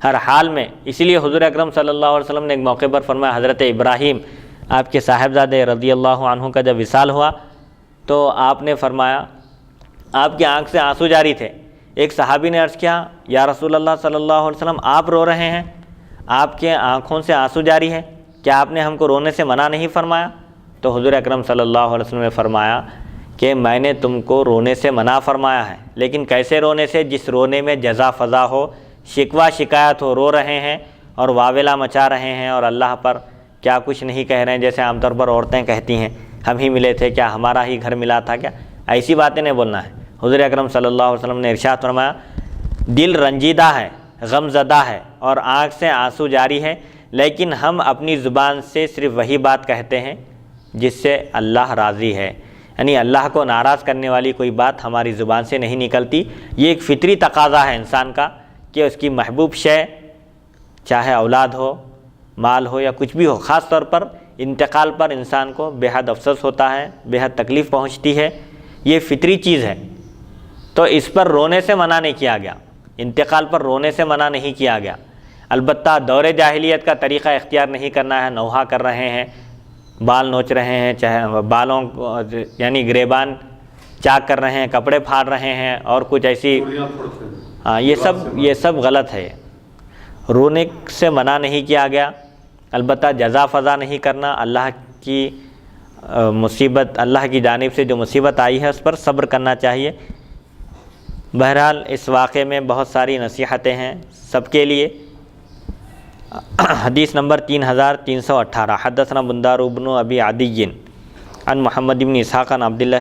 ہر حال میں۔ اسی لیے حضور اکرم صلی اللہ علیہ وسلم نے ایک موقع پر فرمایا، حضرت ابراہیم آپ کے صاحبزادے رضی اللہ عنہ کا جب وصال ہوا تو آپ نے فرمایا آپ کی آنکھ سے آنسو جاری تھے۔ ایک صحابی نے عرض کیا یا رسول اللہ صلی اللہ علیہ وسلم آپ رو رہے ہیں، آپ کے آنکھوں سے آنسو جاری ہے، کیا آپ نے ہم کو رونے سے منع نہیں فرمایا؟ تو حضور اکرم صلی اللہ علیہ وسلم نے فرمایا کہ میں نے تم کو رونے سے منع فرمایا ہے، لیکن کیسے رونے سے؟ جس رونے میں جزا فضا ہو، شکوہ شکایت ہو، رو رہے ہیں اور واویلا مچا رہے ہیں اور اللہ پر کیا کچھ نہیں کہہ رہے ہیں، جیسے عام طور پر عورتیں کہتی ہیں ہم ہی ملے تھے کیا، ہمارا ہی گھر ملا تھا کیا، ایسی باتیں نہیں بولنا ہے۔ حضور اکرم صلی اللہ علیہ وسلم نے ارشاد فرمایا دل رنجیدہ ہے، غم زدہ ہے اور آنکھ سے آنسو جاری ہے، لیکن ہم اپنی زبان سے صرف وہی بات کہتے ہیں جس سے اللہ راضی ہے، یعنی اللہ کو ناراض کرنے والی کوئی بات ہماری زبان سے نہیں نکلتی۔ یہ ایک فطری تقاضا ہے انسان کا کہ اس کی محبوب شے، چاہے اولاد ہو، مال ہو یا کچھ بھی ہو، خاص طور پر انتقال پر انسان کو بے حد افسوس ہوتا ہے، بے حد تکلیف پہنچتی ہے، یہ فطری چیز ہے۔ تو اس پر رونے سے منع نہیں کیا گیا، انتقال پر رونے سے منع نہیں کیا گیا۔ البتہ دور جاہلیت کا طریقہ اختیار نہیں کرنا ہے، نوحہ کر رہے ہیں، بال نوچ رہے ہیں، چاہے بالوں یعنی گریبان چاک کر رہے ہیں، کپڑے پھاڑ رہے ہیں اور کچھ ایسی، ہاں یہ سب غلط ہے۔ رونے سے منع نہیں کیا گیا، البتہ جزا فضا نہیں کرنا، اللہ کی مصیبت، اللہ کی جانب سے جو مصیبت آئی ہے اس پر صبر کرنا چاہیے۔ بہرحال اس واقعے میں بہت ساری نصیحتیں ہیں سب کے لیے۔ حدیث نمبر 3318 حدثنا بندار بن ابی عدی عن محمد بن اسحاق عن عبداللہ